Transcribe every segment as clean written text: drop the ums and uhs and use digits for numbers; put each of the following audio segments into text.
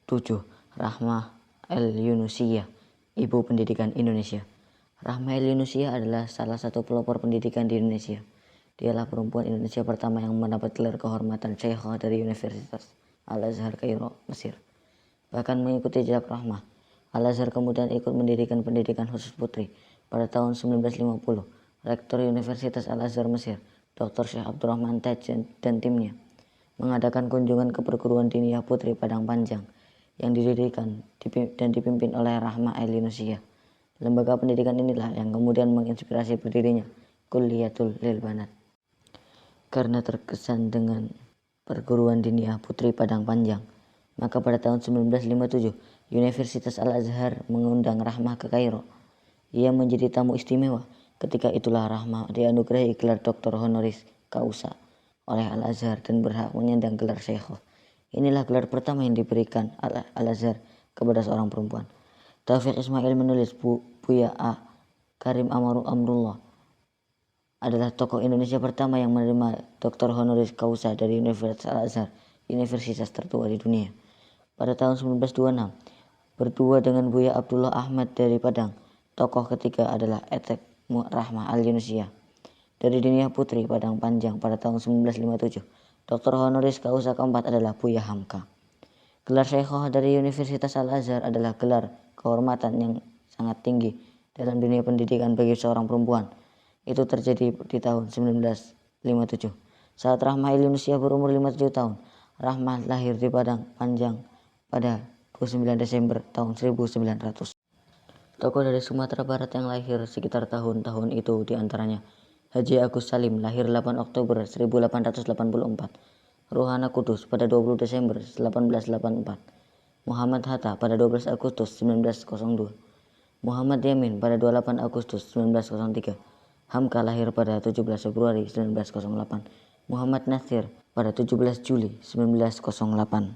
7. Rahmah El-Yunusiyah, Ibu Pendidikan Indonesia. Rahmah El-Yunusiyah adalah salah satu pelopor pendidikan di Indonesia. Dialah perempuan Indonesia pertama yang mendapat gelar kehormatan Syekhah dari Universitas Al-Azhar Kairo, Mesir. Bahkan mengikuti jejak Rahmah, Al-Azhar kemudian ikut mendirikan pendidikan khusus putri pada tahun 1950. Rektor Universitas Al-Azhar Mesir, Dr. Syekh Abdurrahman Taj dan timnya mengadakan kunjungan ke perguruan diniyah putri Padang Panjang yang didirikan dan dipimpin oleh Rahmah El-Yunusiyah. Lembaga pendidikan inilah yang kemudian menginspirasi berdirinya Kulliyatul Lil Banat. Karena terkesan dengan perguruan diniyah putri Padang Panjang, maka pada tahun 1957 Universitas Al-Azhar mengundang Rahmah ke Kairo. Ia menjadi tamu istimewa. Ketika itulah Rahmah dianugerahi gelar Doktor Honoris Causa oleh Al-Azhar dan berhak menyandang gelar Syekhah. Inilah gelar pertama yang diberikan Al-Azhar kepada seorang perempuan. Taufiq Ismail menulis Buya A. Karim Amrullah adalah tokoh Indonesia pertama yang menerima Dr. Honoris Causa dari Universitas Al-Azhar, universitas tertua di dunia. Pada tahun 1926, berdua dengan Buya Abdullah Ahmad dari Padang, tokoh ketiga adalah Etek Rahmah Al-Yunusiyah dari diniyah putri Padang Panjang pada tahun 1957. Dr. Honoris Causa keempat adalah Buya Hamka. Gelar Syekhah dari Universitas Al-Azhar adalah gelar kehormatan yang sangat tinggi dalam dunia pendidikan bagi seorang perempuan. Itu terjadi di tahun 1957. Saat Rahmah El-Yunusiyah berumur 57 tahun, Rahmah lahir di Padang Panjang pada 29 Desember tahun 1900. Tokoh dari Sumatera Barat yang lahir sekitar tahun-tahun itu diantaranya Haji Agus Salim lahir 8 Oktober 1884, Ruhana Kudus pada 20 Desember 1884, Muhammad Hatta pada 12 Agustus 1902, Muhammad Yamin pada 28 Agustus 1903, Hamka lahir pada 17 Februari 1908, Muhammad Nasir pada 17 Juli 1908.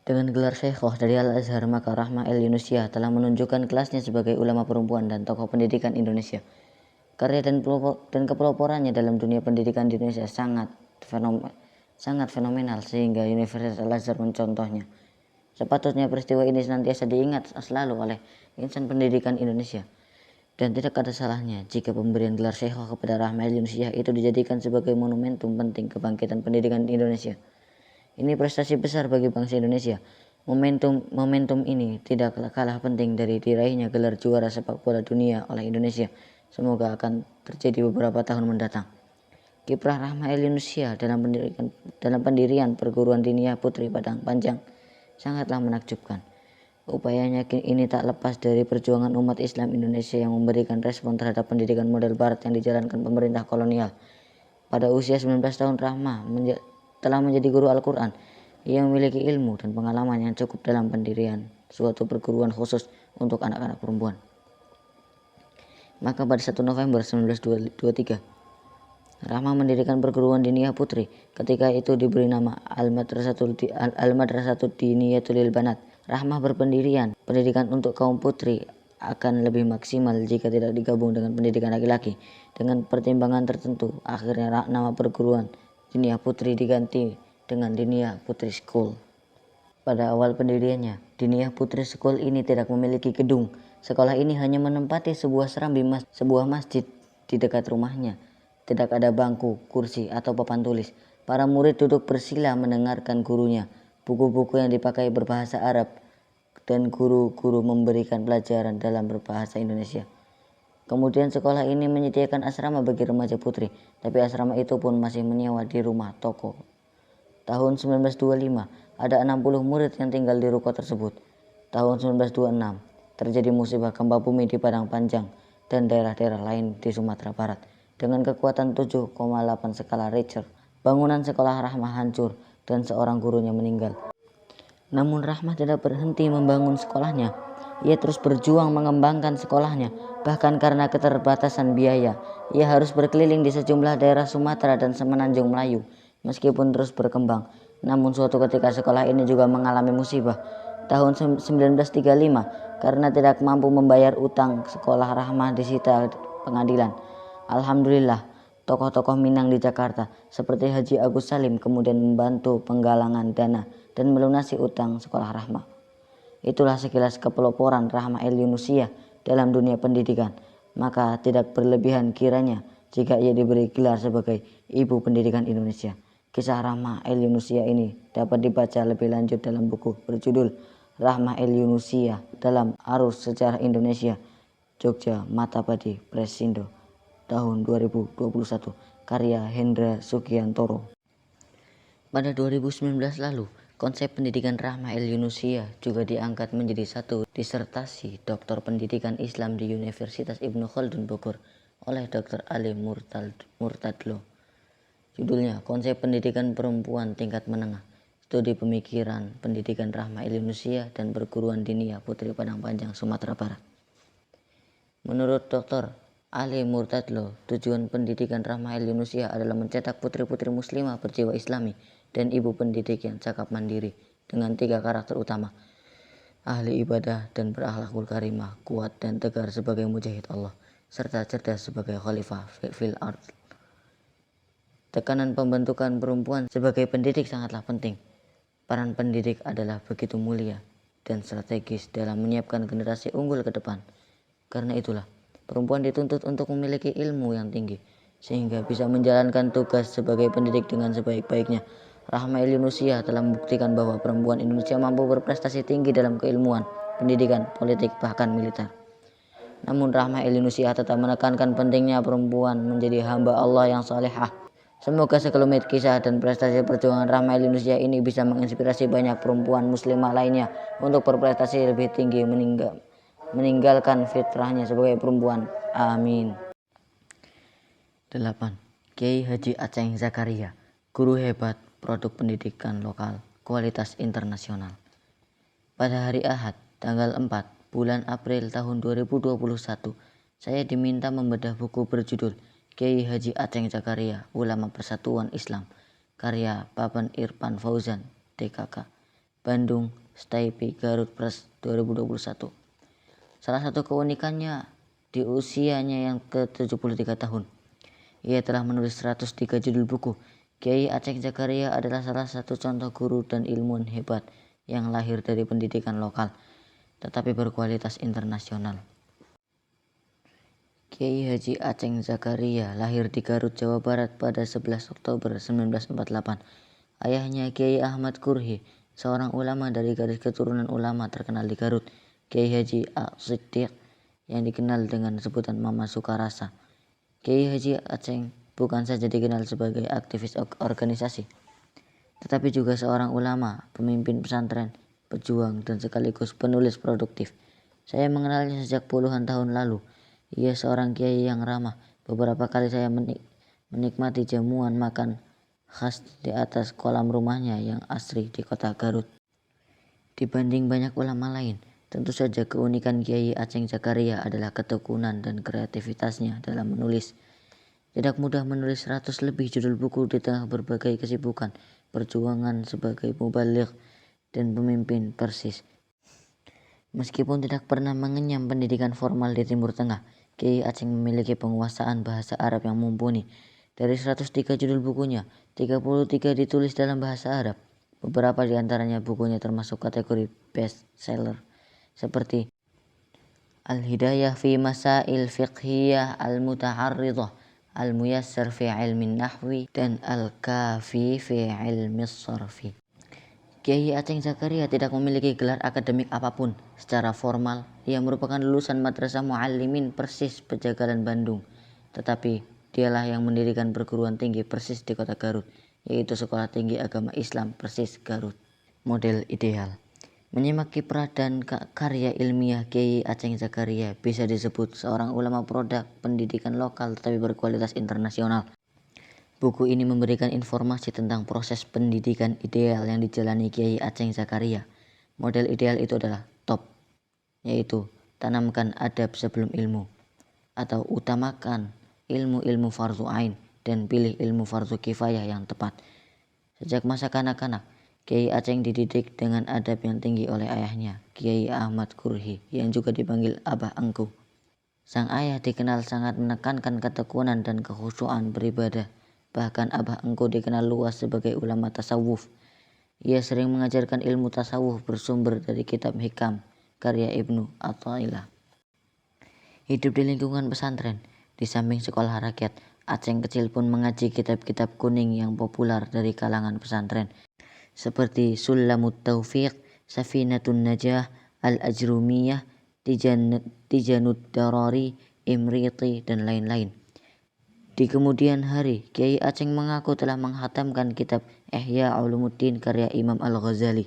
Dengan gelar Syekhah dari Al-Azhar, maka Rahmah El-Yunusiyah telah menunjukkan kelasnya sebagai ulama perempuan dan tokoh pendidikan Indonesia. Karya dan kepeloporannya dalam dunia pendidikan di Indonesia sangat fenomenal sehingga Universitas Al-Azhar mencontohnya. Sepatutnya peristiwa ini senantiasa diingat selalu oleh insan pendidikan Indonesia. Dan tidak ada salahnya jika pemberian gelar Syekhah kepada Rahmah El-Yunusiyah itu dijadikan sebagai monumentum penting kebangkitan pendidikan Indonesia. Ini prestasi besar bagi bangsa Indonesia. Momentum ini tidak kalah penting dari diraihnya gelar juara sepak bola dunia oleh Indonesia. Semoga akan terjadi beberapa tahun mendatang. Kiprah Rahmah El-Yunusiyah dalam pendirian perguruan diniyah putri Padang Panjang sangatlah menakjubkan. Upayanya ini tak lepas dari perjuangan umat Islam Indonesia yang memberikan respon terhadap pendidikan model barat yang dijalankan pemerintah kolonial. Pada usia 19 tahun Rahmah telah menjadi guru Al-Quran. Ia memiliki ilmu dan pengalaman yang cukup dalam pendirian suatu perguruan khusus untuk anak-anak perempuan. Maka pada 1 November 1923, Rahmah mendirikan perguruan diniyah putri. Ketika itu diberi nama Al-Madrasatul Diniyatul Lil Banat. Rahmah berpendirian pendidikan untuk kaum putri akan lebih maksimal jika tidak digabung dengan pendidikan laki-laki. Dengan pertimbangan tertentu, akhirnya nama perguruan diniyah putri diganti dengan Diniyah Putri School. Pada awal pendiriannya, Diniyah Putri School ini tidak memiliki gedung. Sekolah ini hanya menempati sebuah serambi sebuah masjid di dekat rumahnya. Tidak ada bangku, kursi, atau papan tulis. Para murid duduk bersila mendengarkan gurunya. Buku-buku yang dipakai berbahasa Arab dan guru-guru memberikan pelajaran dalam berbahasa Indonesia. Kemudian sekolah ini menyediakan asrama bagi remaja putri, tapi asrama itu pun masih menyewa di rumah toko. Tahun 1925, ada 60 murid yang tinggal di ruko tersebut. Tahun 1926, terjadi musibah gempa bumi di Padang Panjang dan daerah-daerah lain di Sumatera Barat. Dengan kekuatan 7,8 skala Richter, bangunan sekolah Rahmah hancur dan seorang gurunya meninggal. Namun Rahmah tidak berhenti membangun sekolahnya. Ia terus berjuang mengembangkan sekolahnya. Bahkan karena keterbatasan biaya, ia harus berkeliling di sejumlah daerah Sumatera dan Semenanjung Melayu. Meskipun terus berkembang, namun suatu ketika sekolah ini juga mengalami musibah. Tahun 1935, karena tidak mampu membayar utang, sekolah Rahmah disita pengadilan. Alhamdulillah, tokoh-tokoh Minang di Jakarta seperti Haji Agus Salim kemudian membantu penggalangan dana dan melunasi utang sekolah Rahma. Itulah sekilas kepeloporan Rahma El Yunusiyah dalam dunia pendidikan. Maka tidak berlebihan kiranya jika ia diberi gelar sebagai Ibu Pendidikan Indonesia. Kisah Rahma El Yunusiyah ini dapat dibaca lebih lanjut dalam buku berjudul Rahma El Yunusiyah dalam Arus Sejarah Indonesia, Jogja Matapadi Presindo, tahun 2021, karya Hendra Sugiantoro. Pada 2019 lalu, konsep pendidikan Rahma El Yunusiyah juga diangkat menjadi satu disertasi Doktor Pendidikan Islam di Universitas Ibnu Khaldun Bogor oleh Dr. Ali Murtadlo. Judulnya Konsep Pendidikan Perempuan Tingkat Menengah, Studi Pemikiran Pendidikan Rahma El Yunusiyah dan Perguruan Diniyah Putri Padang Panjang, Sumatera Barat. Menurut Dr. Ali Murtadlo, tujuan pendidikan Rahma El Yunusiyah adalah mencetak putri-putri muslimah berjiwa islami dan ibu pendidik yang cakap mandiri dengan 3 karakter utama: ahli ibadah dan berakhlakul karimah, kuat dan tegar sebagai mujahid Allah, serta cerdas sebagai khalifah fil ard. Tekanan pembentukan perempuan sebagai pendidik sangatlah penting. Peran pendidik adalah begitu mulia dan strategis dalam menyiapkan generasi unggul ke depan. Karena itulah, perempuan dituntut untuk memiliki ilmu yang tinggi sehingga bisa menjalankan tugas sebagai pendidik dengan sebaik-baiknya. Rahma El Yunusiyah telah membuktikan bahwa perempuan Indonesia mampu berprestasi tinggi dalam keilmuan, pendidikan, politik, bahkan militer. Namun Rahma El Yunusiyah tetap menekankan pentingnya perempuan menjadi hamba Allah yang salehah. Semoga sekelumit kisah dan prestasi perjuangan Rahma El Yunusiyah ini bisa menginspirasi banyak perempuan muslimah lainnya untuk berprestasi lebih tinggi, meninggalkan fitrahnya sebagai perempuan. Amin. 8. Kiai Haji Aceng Zakaria, guru hebat, produk pendidikan lokal, kualitas internasional. Pada hari Ahad, tanggal 4 bulan April tahun 2021, saya diminta membedah buku berjudul Kiai Haji Aceng Zakaria, Ulama Persatuan Islam, karya Papan Irfan Fauzan, DKK, Bandung, Staipi, Garut Press 2021. Salah satu keunikannya di usianya yang ke-73 tahun. Ia telah menulis 103 judul buku. Kiai Aceng Zakaria adalah salah satu contoh guru dan ilmuwan hebat yang lahir dari pendidikan lokal, tetapi berkualitas internasional. Kiai Haji Aceng Zakaria lahir di Garut, Jawa Barat pada 11 Oktober 1948. Ayahnya Kiai Ahmad Kurhi, seorang ulama dari garis keturunan ulama terkenal di Garut. Kiai Haji As-Siddiq yang dikenal dengan sebutan Mama Sukarasa. Kiai Haji Aceng bukan saja dikenal sebagai aktivis organisasi, tetapi juga seorang ulama, pemimpin pesantren, pejuang, dan sekaligus penulis produktif. Saya mengenalnya sejak puluhan tahun lalu. Ia seorang kiai yang ramah. Beberapa kali saya menikmati jamuan makan khas di atas kolam rumahnya yang asri di kota Garut. Dibanding banyak ulama lain, tentu saja keunikan Kiai Aceng Zakaria adalah ketekunan dan kreativitasnya dalam menulis. Tidak mudah menulis 100 lebih judul buku di tengah berbagai kesibukan, perjuangan sebagai mubaligh dan pemimpin Persis. Meskipun tidak pernah mengenyam pendidikan formal di Timur Tengah, Kiai Aceng memiliki penguasaan bahasa Arab yang mumpuni. Dari 103 judul bukunya, 33 ditulis dalam bahasa Arab. Beberapa di antaranya bukunya termasuk kategori best seller, seperti Al-Hidayah fi Masail Fiqhiyah Al-Muta'arridah, Al-Muyassar fi Ilmin Nahwi, dan Al-Kafi fi Ilmi Sarfi. Kiai Aceng Zakaria tidak memiliki gelar akademik apapun. Secara formal, ia merupakan lulusan Madrasah Muallimin Persis Pejagalan Bandung. Tetapi dialah yang mendirikan perguruan tinggi Persis di kota Garut, yaitu Sekolah Tinggi Agama Islam Persis Garut. Model ideal. Menyimak kiprah dan karya ilmiah Kiai Aceng Zakaria bisa disebut seorang ulama produk pendidikan lokal tetapi berkualitas internasional. Buku ini memberikan informasi tentang proses pendidikan ideal yang dijalani Kiai Aceng Zakaria. Model ideal itu adalah top, yaitu tanamkan adab sebelum ilmu, atau utamakan ilmu-ilmu fardu ain dan pilih ilmu fardu kifayah yang tepat. Sejak masa kanak-kanak, Kiai Aceng dididik dengan adab yang tinggi oleh ayahnya, Kiai Ahmad Kurhi, yang juga dipanggil Abah Engku. Sang ayah dikenal sangat menekankan ketekunan dan kekhusyuan beribadah. Bahkan Abah Engku dikenal luas sebagai ulama tasawuf. Ia sering mengajarkan ilmu tasawuf bersumber dari kitab Hikam karya Ibnu Athaillah. Hidup di lingkungan pesantren, di samping sekolah rakyat, Aceng kecil pun mengaji kitab-kitab kuning yang populer dari kalangan pesantren seperti Sulamut Taufiq, Safinatun Najah, Al-Ajrumiyah, Tijanud Darari, Imriti, dan lain-lain. Di kemudian hari, Kiai Aceng mengaku telah menghatamkan kitab Ihya Ulumuddin karya Imam Al-Ghazali.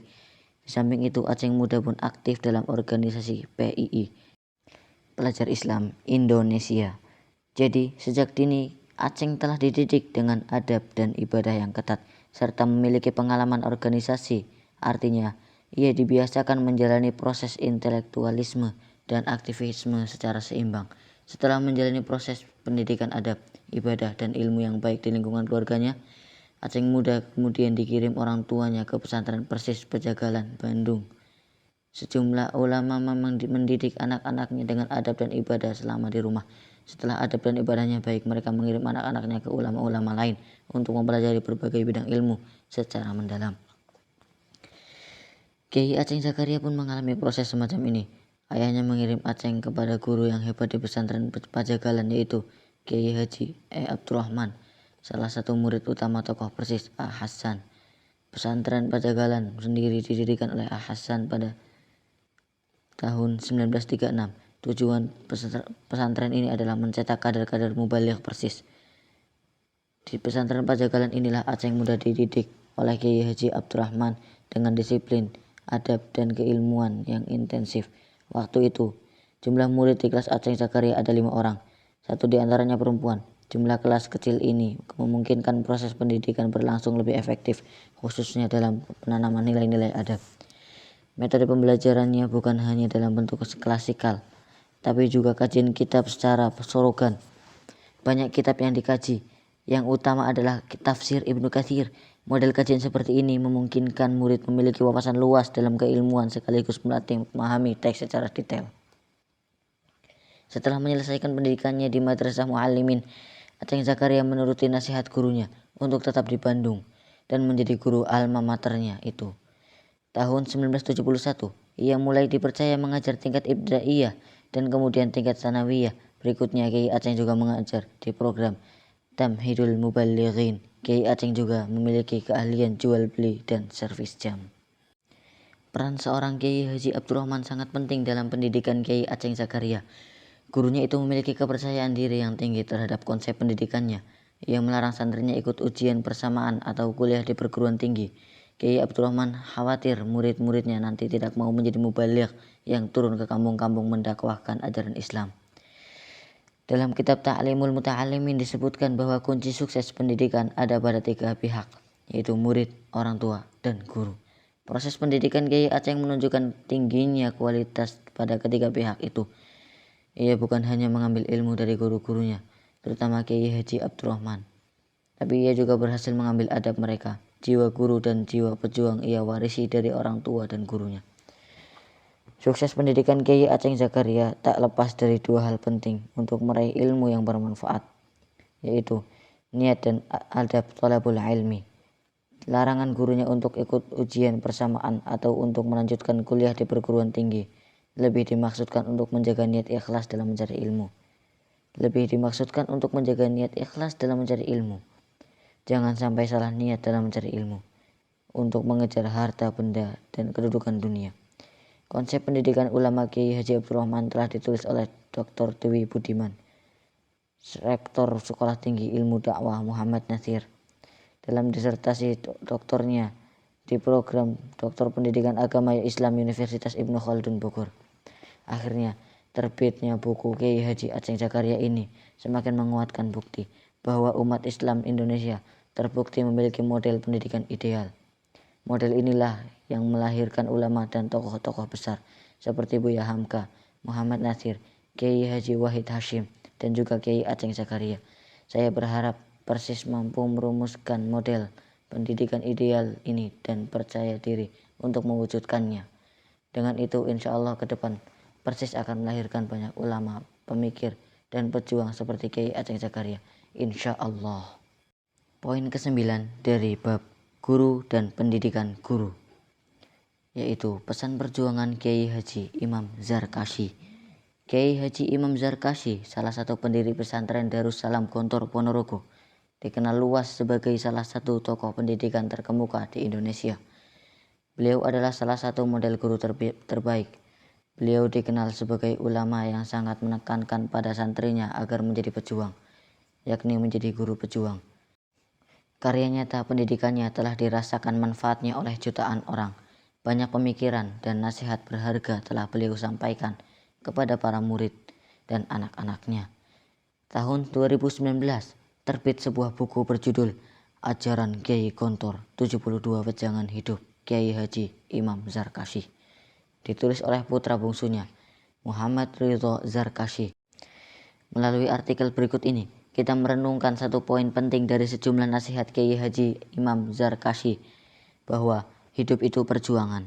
Di samping itu, Aceng muda pun aktif dalam organisasi PII, Pelajar Islam Indonesia. Jadi, sejak dini, Aceng telah dididik dengan adab dan ibadah yang ketat, serta memiliki pengalaman organisasi. Artinya, ia dibiasakan menjalani proses intelektualisme dan aktivisme secara seimbang. Setelah menjalani proses pendidikan adab, ibadah, dan ilmu yang baik di lingkungan keluarganya, Aceng muda kemudian dikirim orang tuanya ke pesantren Persis Pejagalan, Bandung. Sejumlah ulama mendidik anak-anaknya dengan adab dan ibadah selama di rumah. Setelah adab dan ibadahnya baik, mereka mengirim anak-anaknya ke ulama-ulama lain untuk mempelajari berbagai bidang ilmu secara mendalam. Kiai Aceng Zakaria pun mengalami proses semacam ini. Ayahnya mengirim Aceng kepada guru yang hebat di pesantren Pajagalan, yaitu Kiai Haji Abdurrahman, salah satu murid utama tokoh Persis A. Hasan. Pesantren Pajagalan sendiri didirikan oleh A. Hasan pada tahun 1936. Tujuan pesantren ini adalah mencetak kader-kader mubaligh Persis. Di pesantren Pajagalan inilah Aceng muda dididik oleh Kiai Haji Abdurrahman dengan disiplin, adab, dan keilmuan yang intensif. Waktu itu, jumlah murid di kelas Aceng Zakaria ada 5 orang. 1 di antaranya perempuan. Jumlah kelas kecil ini memungkinkan proses pendidikan berlangsung lebih efektif, khususnya dalam penanaman nilai-nilai adab. Metode pembelajarannya bukan hanya dalam bentuk klasikal, tapi juga kajian kitab secara sorogan. Banyak kitab yang dikaji. Yang utama adalah tafsir Ibnu Katsir. Model kajian seperti ini memungkinkan murid memiliki wawasan luas dalam keilmuan sekaligus melatih memahami teks secara detail. Setelah menyelesaikan pendidikannya di Madrasah Muallimin, Aceng Zakaria menuruti nasihat gurunya untuk tetap di Bandung dan menjadi guru alma maternya itu. Tahun 1971, ia mulai dipercaya mengajar tingkat ibtidaiyah dan kemudian tingkat sanawiyah. Berikutnya, Kiai Aceng juga mengajar di program Tamhidul Mubalighin. Kiai Aceng juga memiliki keahlian jual beli dan servis jam. Peran seorang Kiai Haji Abdurrahman sangat penting dalam pendidikan Kiai Aceng Zakaria. Gurunya itu memiliki kepercayaan diri yang tinggi terhadap konsep pendidikannya. Ia melarang santrinya ikut ujian persamaan atau kuliah di perguruan tinggi. Kiai Abdurrahman khawatir murid-muridnya nanti tidak mau menjadi mubaligh yang turun ke kampung-kampung mendakwahkan ajaran Islam. Dalam kitab Ta'limul Muta'allimin disebutkan bahwa kunci sukses pendidikan ada pada 3 pihak, yaitu murid, orang tua, dan guru. Proses pendidikan Kiai Aceng menunjukkan tingginya kualitas pada ketiga pihak itu. Ia bukan hanya mengambil ilmu dari guru-gurunya, terutama Kiai Haji Abdurrahman, tapi ia juga berhasil mengambil adab mereka. Jiwa guru dan jiwa pejuang ia warisi dari orang tua dan gurunya. Sukses pendidikan Kiai Aceng Zakaria tak lepas dari 2 hal penting untuk meraih ilmu yang bermanfaat, yaitu niat dan adab thalabul ilmi. Larangan gurunya untuk ikut ujian persamaan atau untuk melanjutkan kuliah di perguruan tinggi lebih dimaksudkan untuk menjaga niat ikhlas dalam mencari ilmu. Jangan sampai salah niat dalam mencari ilmu untuk mengejar harta benda dan kedudukan dunia. Konsep pendidikan ulama Kiai Haji Abdurrahman telah ditulis oleh Dr. Dewi Budiman, Rektor Sekolah Tinggi Ilmu Dakwah Muhammad Nasir, dalam disertasi doktornya di program Doktor Pendidikan Agama Islam Universitas Ibnu Khaldun Bogor. Akhirnya, terbitnya buku Kiai Haji Aceng Zakaria ini semakin menguatkan bukti bahwa umat Islam Indonesia terbukti memiliki model pendidikan ideal. Model inilah yang melahirkan ulama dan tokoh-tokoh besar seperti Buya Hamka, Muhammad Nasir, Kiai Haji Wahid Hashim, dan juga Kiai Aceng Zakaria. Saya berharap Persis mampu merumuskan model pendidikan ideal ini dan percaya diri untuk mewujudkannya. Dengan itu, insya Allah ke depan Persis akan melahirkan banyak ulama pemikir, dan pejuang seperti Kiai Aceng Zakaria, insya Allah. Poin ke-9 dari bab guru dan pendidikan guru, yaitu pesan perjuangan Kiai Haji Imam Zarkashi. Kiai Haji Imam Zarkashi, salah satu pendiri pesantren Darussalam Gontor Ponorogo, dikenal luas sebagai salah satu tokoh pendidikan terkemuka di Indonesia. Beliau adalah salah satu model guru terbaik. Beliau dikenal sebagai ulama yang sangat menekankan pada santrinya agar menjadi pejuang, yakni menjadi guru pejuang. Karya nyata pendidikannya telah dirasakan manfaatnya oleh jutaan orang. Banyak pemikiran dan nasihat berharga telah beliau sampaikan kepada para murid dan anak-anaknya. Tahun 2019 terbit sebuah buku berjudul Ajaran Kiai Gontor 72 Wejangan Hidup Kiai Haji Imam Zarkashi, ditulis oleh putra bungsunya Muhammad Ridho Zarkashi. Melalui artikel berikut ini, kita merenungkan satu poin penting dari sejumlah nasihat Kiai Haji Imam Zarkashi, bahwa hidup itu perjuangan.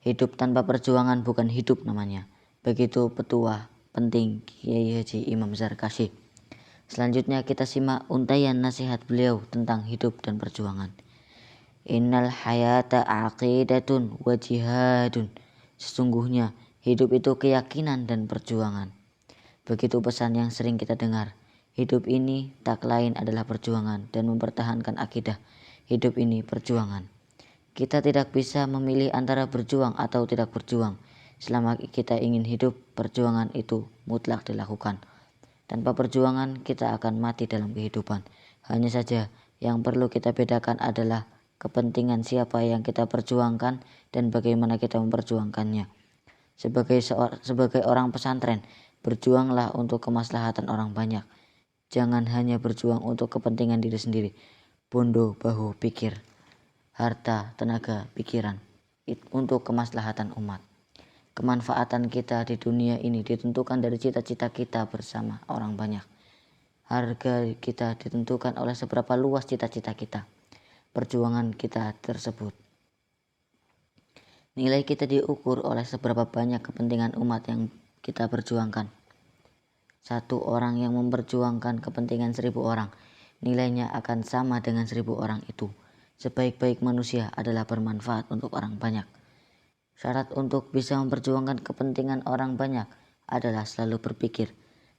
Hidup tanpa perjuangan bukan hidup namanya. Begitu petua penting Kiai Haji Imam Zarkashi. Selanjutnya kita simak untaian nasihat beliau tentang hidup dan perjuangan. Innal hayata aqidatun wa jihadun. Sesungguhnya hidup itu keyakinan dan perjuangan. Begitu pesan yang sering kita dengar. Hidup ini tak lain adalah perjuangan dan mempertahankan akidah. Hidup ini perjuangan. Kita tidak bisa memilih antara berjuang atau tidak berjuang. Selama kita ingin hidup, perjuangan itu mutlak dilakukan. Tanpa perjuangan, kita akan mati dalam kehidupan. Hanya saja yang perlu kita bedakan adalah kepentingan siapa yang kita perjuangkan dan bagaimana kita memperjuangkannya. Sebagai orang pesantren, berjuanglah untuk kemaslahatan orang banyak. Jangan hanya berjuang untuk kepentingan diri sendiri. Bondo, bahu, pikir, harta, tenaga, pikiran untuk kemaslahatan umat. Kemanfaatan kita di dunia ini ditentukan dari cita-cita kita bersama orang banyak. Harga kita ditentukan oleh seberapa luas cita-cita kita, perjuangan kita tersebut. Nilai kita diukur oleh seberapa banyak kepentingan umat yang kita perjuangkan. Satu orang yang memperjuangkan kepentingan 1000 orang, nilainya akan sama dengan 1000 orang itu. Sebaik-baik manusia adalah bermanfaat untuk orang banyak. Syarat untuk bisa memperjuangkan kepentingan orang banyak adalah selalu berpikir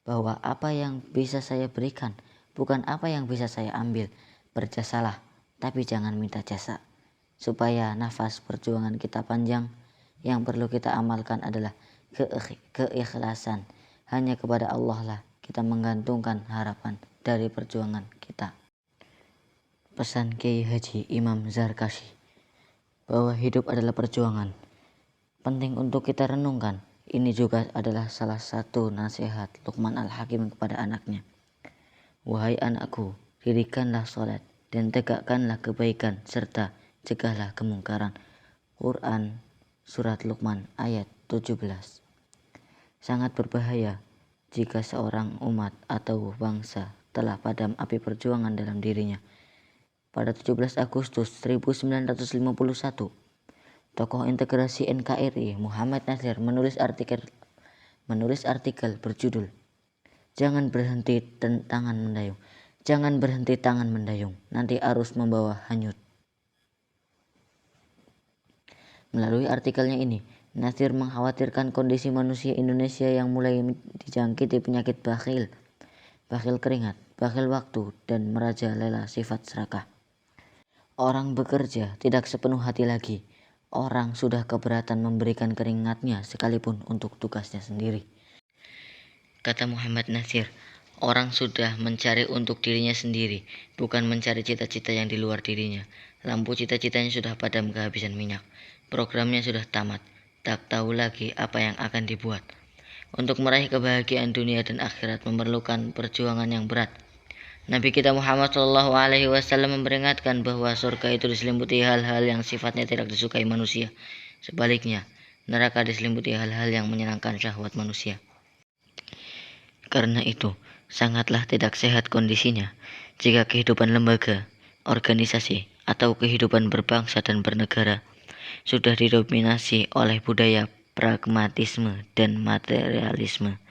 bahwa apa yang bisa saya berikan bukan apa yang bisa saya ambil. Berjasalah, tapi jangan minta jasa. Supaya nafas perjuangan kita panjang, yang perlu kita amalkan adalah keikhlasan. Hanya kepada Allah lah kita menggantungkan harapan dari perjuangan kita. Pesan Kiai Haji Imam Zarkashi, bahwa hidup adalah perjuangan, penting untuk kita renungkan. Ini juga adalah salah satu nasihat Luqman Al-Hakim kepada anaknya. Wahai anakku, dirikanlah sholat dan tegakkanlah kebaikan serta cegahlah kemungkaran. Quran Surat Luqman ayat 17. Sangat berbahaya jika seorang umat atau bangsa telah padam api perjuangan dalam dirinya. Pada 17 Agustus 1951, tokoh integrasi NKRI Muhammad Nasir menulis artikel berjudul Jangan berhenti tangan mendayung. Jangan berhenti tangan mendayung, nanti arus membawa hanyut. Melalui artikelnya ini, Nasir mengkhawatirkan kondisi manusia Indonesia yang mulai dijangkiti penyakit bakhil keringat, bakhil waktu, dan merajalela sifat serakah. Orang bekerja tidak sepenuh hati lagi. Orang sudah keberatan memberikan keringatnya sekalipun untuk tugasnya sendiri. Kata Muhammad Nasir, orang sudah mencari untuk dirinya sendiri, bukan mencari cita-cita yang di luar dirinya. Lampu cita-citanya sudah padam kehabisan minyak. Programnya sudah tamat. Tak tahu lagi apa yang akan dibuat. Untuk meraih kebahagiaan dunia dan akhirat memerlukan perjuangan yang berat. Nabi kita Muhammad SAW memperingatkan bahwa surga itu diselimuti hal-hal yang sifatnya tidak disukai manusia. Sebaliknya, neraka diselimuti hal-hal yang menyenangkan syahwat manusia. Karena itu, sangatlah tidak sehat kondisinya jika kehidupan lembaga, organisasi, atau kehidupan berbangsa dan bernegara sudah didominasi oleh budaya pragmatisme dan materialisme.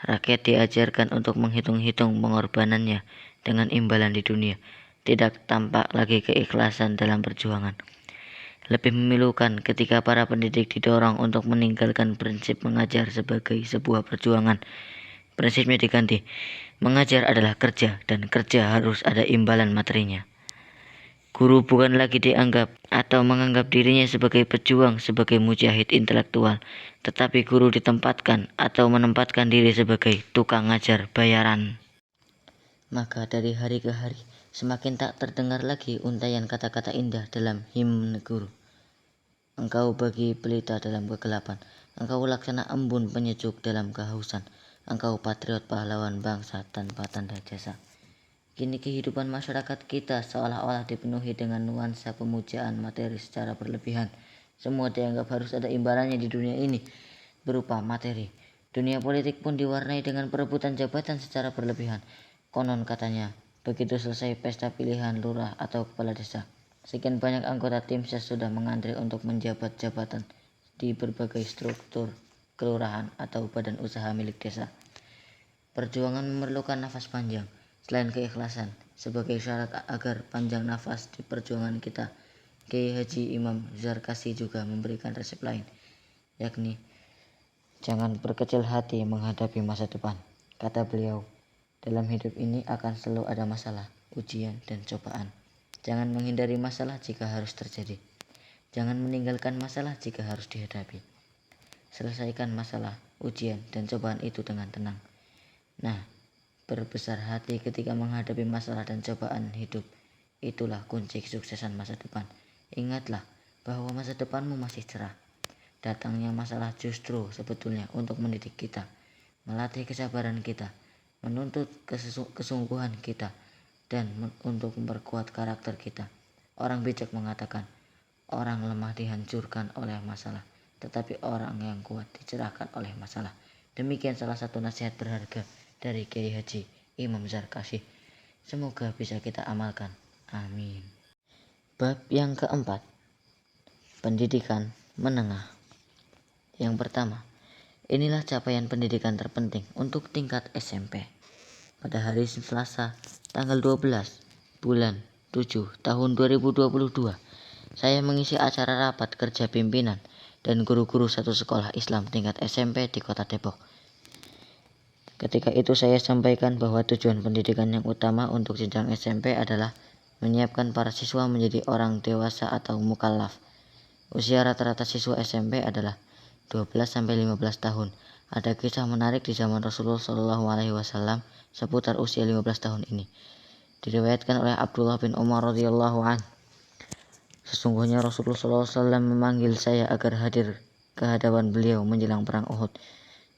Rakyat diajarkan untuk menghitung-hitung pengorbanannya dengan imbalan di dunia. Tidak tampak lagi keikhlasan dalam perjuangan. Lebih memilukan ketika para pendidik didorong untuk meninggalkan prinsip mengajar sebagai sebuah perjuangan. Prinsipnya diganti, mengajar adalah kerja dan kerja harus ada imbalan materinya. Guru bukan lagi dianggap atau menganggap dirinya sebagai pejuang, sebagai mujahid intelektual, tetapi guru ditempatkan atau menempatkan diri sebagai tukang ngajar bayaran. Maka dari hari ke hari, semakin tak terdengar lagi untayan kata-kata indah dalam himne guru. Engkau bagi pelita dalam kegelapan, engkau laksana embun penyejuk dalam kehausan, engkau patriot pahlawan bangsa tanpa tanda jasa. Kini kehidupan masyarakat kita seolah-olah dipenuhi dengan nuansa pemujaan materi secara berlebihan. Semua dianggap harus ada imbalannya di dunia ini berupa materi. Dunia politik pun diwarnai dengan perebutan jabatan secara berlebihan. Konon katanya, begitu selesai pesta pilihan lurah atau kepala desa, sekian banyak anggota tim ses sudah mengantri untuk menjabat jabatan di berbagai struktur kelurahan atau badan usaha milik desa. Perjuangan memerlukan nafas panjang. Selain keikhlasan, sebagai syarat agar panjang nafas di perjuangan kita, Kiai Haji Imam Zarkasi juga memberikan resep lain, yakni jangan berkecil hati menghadapi masa depan. Kata beliau, dalam hidup ini akan selalu ada masalah, ujian, dan cobaan. Jangan menghindari masalah jika harus terjadi. Jangan meninggalkan masalah jika harus dihadapi. Selesaikan masalah, ujian, dan cobaan itu dengan tenang. Nah, berbesar hati ketika menghadapi masalah dan cobaan hidup. Itulah kunci kesuksesan masa depan. Ingatlah bahwa masa depanmu masih cerah. Datangnya masalah justru sebetulnya untuk mendidik kita, melatih kesabaran kita, menuntut kesungguhan kita, dan untuk memperkuat karakter kita. Orang bijak mengatakan, orang lemah dihancurkan oleh masalah, tetapi orang yang kuat dicerahkan oleh masalah. Demikian salah satu nasihat berharga dari Kiai Haji Imam Zarkasi. Semoga bisa kita amalkan. Amin. Bab yang keempat, pendidikan menengah. Yang pertama, inilah capaian pendidikan terpenting untuk tingkat SMP. Pada hari Selasa, tanggal 12 bulan 7 tahun 2022, saya mengisi acara rapat kerja pimpinan dan guru-guru satu sekolah Islam tingkat SMP di Kota Depok. Ketika itu saya sampaikan bahwa tujuan pendidikan yang utama untuk jenjang SMP adalah menyiapkan para siswa menjadi orang dewasa atau mukallaf. Usia rata-rata siswa SMP adalah 12-15 tahun. Ada kisah menarik di zaman Rasulullah SAW seputar usia 15 tahun ini. Diriwayatkan oleh Abdullah bin Umar radhiyallahu an. Sesungguhnya Rasulullah SAW memanggil saya agar hadir ke hadapan beliau menjelang perang Uhud.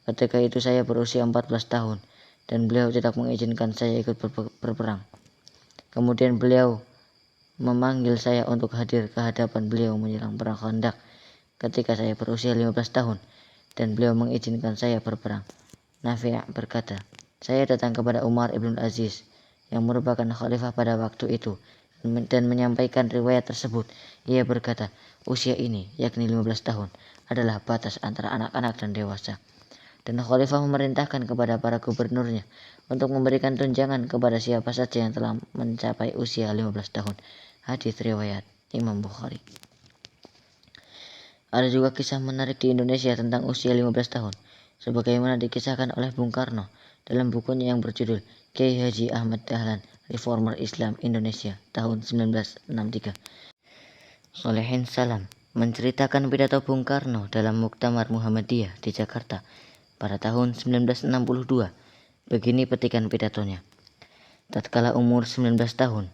Ketika itu saya berusia 14 tahun dan beliau tidak mengizinkan saya ikut berperang. Kemudian beliau memanggil saya untuk hadir ke hadapan beliau menjelang perang Khandaq ketika saya berusia 15 tahun dan beliau mengizinkan saya berperang. Nafi' berkata, saya datang kepada Umar ibn Aziz yang merupakan khalifah pada waktu itu dan menyampaikan riwayat tersebut. Ia berkata, usia ini, yakni 15 tahun, adalah batas antara anak-anak dan dewasa. Dan khalifah memerintahkan kepada para gubernurnya untuk memberikan tunjangan kepada siapa saja yang telah mencapai usia 15 tahun. Hadis riwayat Imam Bukhari. Ada juga kisah menarik di Indonesia tentang usia 15 tahun, sebagaimana dikisahkan oleh Bung Karno dalam bukunya yang berjudul Kiai Haji Ahmad Dahlan, Reformer Islam Indonesia tahun 1963. Solehin Salam menceritakan pidato Bung Karno dalam Muktamar Muhammadiyah di Jakarta pada tahun 1962. Begini petikan pidatonya. Tatkala umur 19 tahun,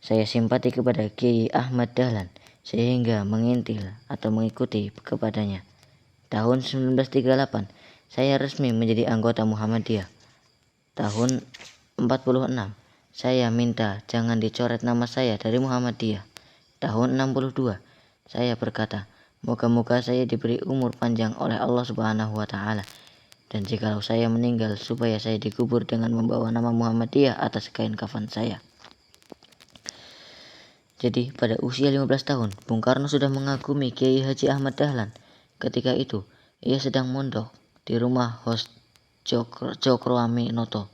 saya simpati kepada Kiai Ahmad Dahlan sehingga mengintil atau mengikuti kepadanya. Tahun 1938, saya resmi menjadi anggota Muhammadiyah. Tahun 46, saya minta jangan dicoret nama saya dari Muhammadiyah. Tahun 62, saya berkata, moga-moga saya diberi umur panjang oleh Allah Subhanahu wa Ta'ala. Dan jikalau saya meninggal, supaya saya dikubur dengan membawa nama Muhammadiyah atas kain kafan saya. Jadi pada usia 15 tahun, Bung Karno sudah mengagumi Kiai Haji Ahmad Dahlan. Ketika itu, ia sedang mondok di rumah host Cokro Aminoto,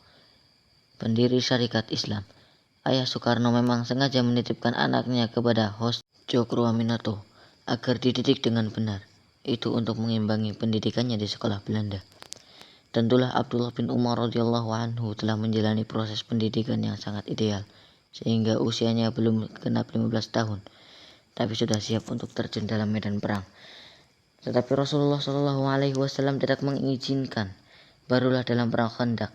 pendiri Syarikat Islam. Ayah Soekarno memang sengaja menitipkan anaknya kepada host Cokro Aminoto agar dididik dengan benar. Itu untuk mengimbangi pendidikannya di sekolah Belanda. Tentulah Abdullah bin Umar radhiyallahu anhu telah menjalani proses pendidikan yang sangat ideal, sehingga usianya belum genap 15 tahun, tapi sudah siap untuk terjun dalam medan perang. Tetapi Rasulullah Shallallahu Alaihi Wasallam tidak mengizinkan. Barulah dalam perang Khandaq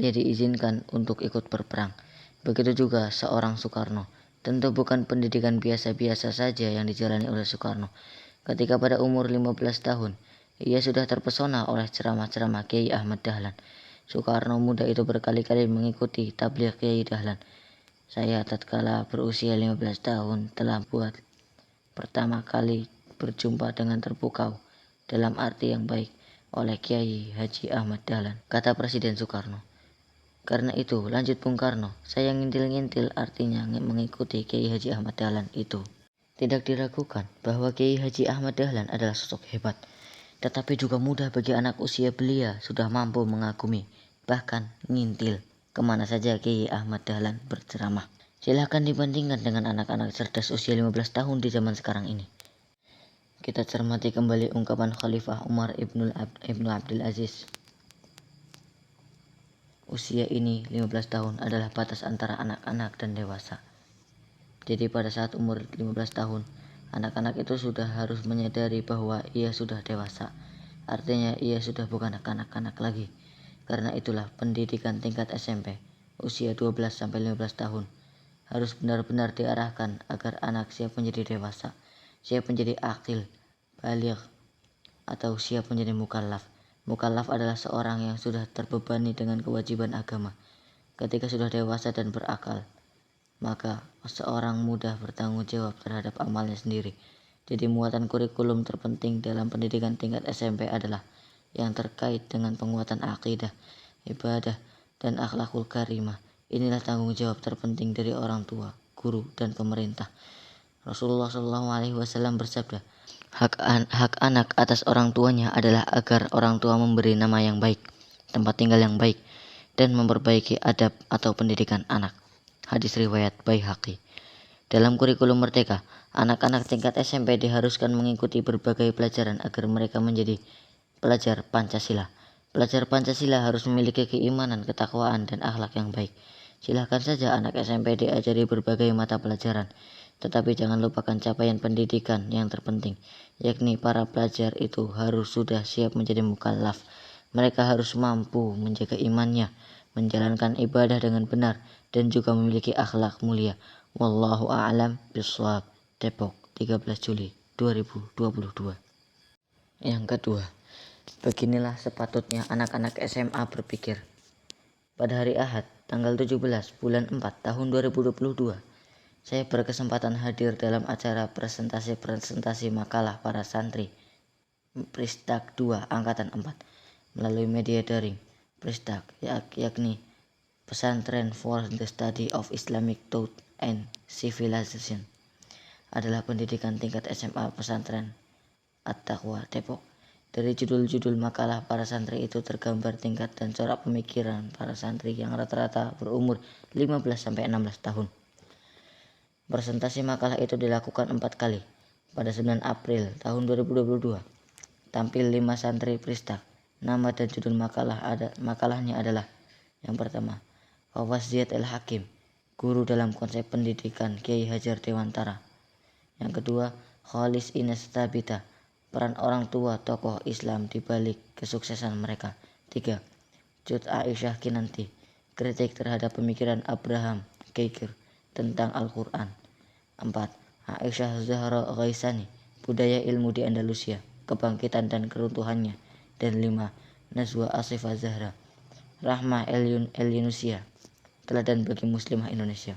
ia diizinkan untuk ikut berperang. Begitu juga seorang Soekarno. Tentu bukan pendidikan biasa-biasa saja yang dijalani oleh Soekarno. Ketika pada umur 15 tahun, ia sudah terpesona oleh ceramah-ceramah Kiai Ahmad Dahlan. Soekarno muda itu berkali-kali mengikuti tabligh Kiai Dahlan. Saya tatkala berusia 15 tahun telah buat pertama kali berjumpa dengan terpukau dalam arti yang baik oleh Kiai Haji Ahmad Dahlan, kata Presiden Soekarno. Karena itu, lanjut Bung Karno, saya ngintil-ngintil artinya mengikuti Kiai Haji Ahmad Dahlan itu. Tidak diragukan bahwa Kiai Haji Ahmad Dahlan adalah sosok hebat, tetapi juga mudah bagi anak usia belia sudah mampu mengagumi, bahkan ngintil kemana saja Kiai Ahmad Dahlan berceramah. Silahkan dibandingkan dengan anak-anak cerdas usia 15 tahun di zaman sekarang ini. Kita cermati kembali ungkapan Khalifah Umar Ibnu Abdul Aziz. Usia ini 15 tahun adalah batas antara anak-anak dan dewasa. Jadi pada saat umur 15 tahun, anak-anak itu sudah harus menyadari bahwa ia sudah dewasa. Artinya ia sudah bukan anak-anak lagi. Karena itulah pendidikan tingkat SMP, usia 12-15 tahun, harus benar-benar diarahkan agar anak siap menjadi dewasa, siap menjadi akil, baligh, atau siap menjadi mukallaf. Mukallaf adalah seorang yang sudah terbebani dengan kewajiban agama. Ketika sudah dewasa dan berakal, maka seorang mudah bertanggung jawab terhadap amalnya sendiri. Jadi muatan kurikulum terpenting dalam pendidikan tingkat SMP adalah yang terkait dengan penguatan akidah, ibadah, dan akhlakul karimah. Inilah tanggung jawab terpenting dari orang tua, guru, dan pemerintah. Rasulullah SAW bersabda, hak anak atas orang tuanya adalah agar orang tua memberi nama yang baik, tempat tinggal yang baik, dan memperbaiki adab atau pendidikan anak. Hadis riwayat Baihaqi. Dalam kurikulum Merdeka, anak-anak tingkat SMP diharuskan mengikuti berbagai pelajaran agar mereka menjadi pelajar Pancasila. Pelajar Pancasila harus memiliki keimanan, ketakwaan, dan akhlak yang baik. Silahkan saja anak SMP diajari berbagai mata pelajaran, tetapi jangan lupakan capaian pendidikan yang terpenting, yakni para pelajar itu harus sudah siap menjadi mukallaf. Mereka harus mampu menjaga imannya, menjalankan ibadah dengan benar, dan juga memiliki akhlak mulia. Wallahu a'lam bishawab. Depok, 13 Juli 2022. Yang kedua, beginilah sepatutnya anak-anak SMA berpikir. Pada hari Ahad, tanggal 17 bulan 4 tahun 2022, saya berkesempatan hadir dalam acara presentasi makalah para santri Pristak 2 Angkatan 4 melalui media daring Pristak, yakni Pesantren for the Study of Islamic Thought and Civilization, adalah pendidikan tingkat SMA pesantren At-Taqwa Depok. Dari judul-judul makalah para santri itu tergambar tingkat dan corak pemikiran para santri yang rata-rata berumur 15-16 tahun. Presentasi makalah itu dilakukan 4 kali. Pada 9 April tahun 2022, tampil 5 santri Pristak. Nama dan judul makalahnya adalah: yang pertama, Fawaz Ziyad El-Hakim, guru dalam konsep pendidikan Kiai Hajar Dewantara. Yang kedua, Khalis Ines Tabita, peran orang tua tokoh Islam di balik kesuksesan mereka. 3. Cut Aisyah Kinanti, kritik terhadap pemikiran Abraham Kekir tentang Al-Quran. 4. Aisyah Zahra Ghaisani, budaya ilmu di Andalusia, kebangkitan dan keruntuhannya. Dan 5. Nazwa Asifah Zahra, Rahmah El-Yunusia, teladan bagi muslimah Indonesia.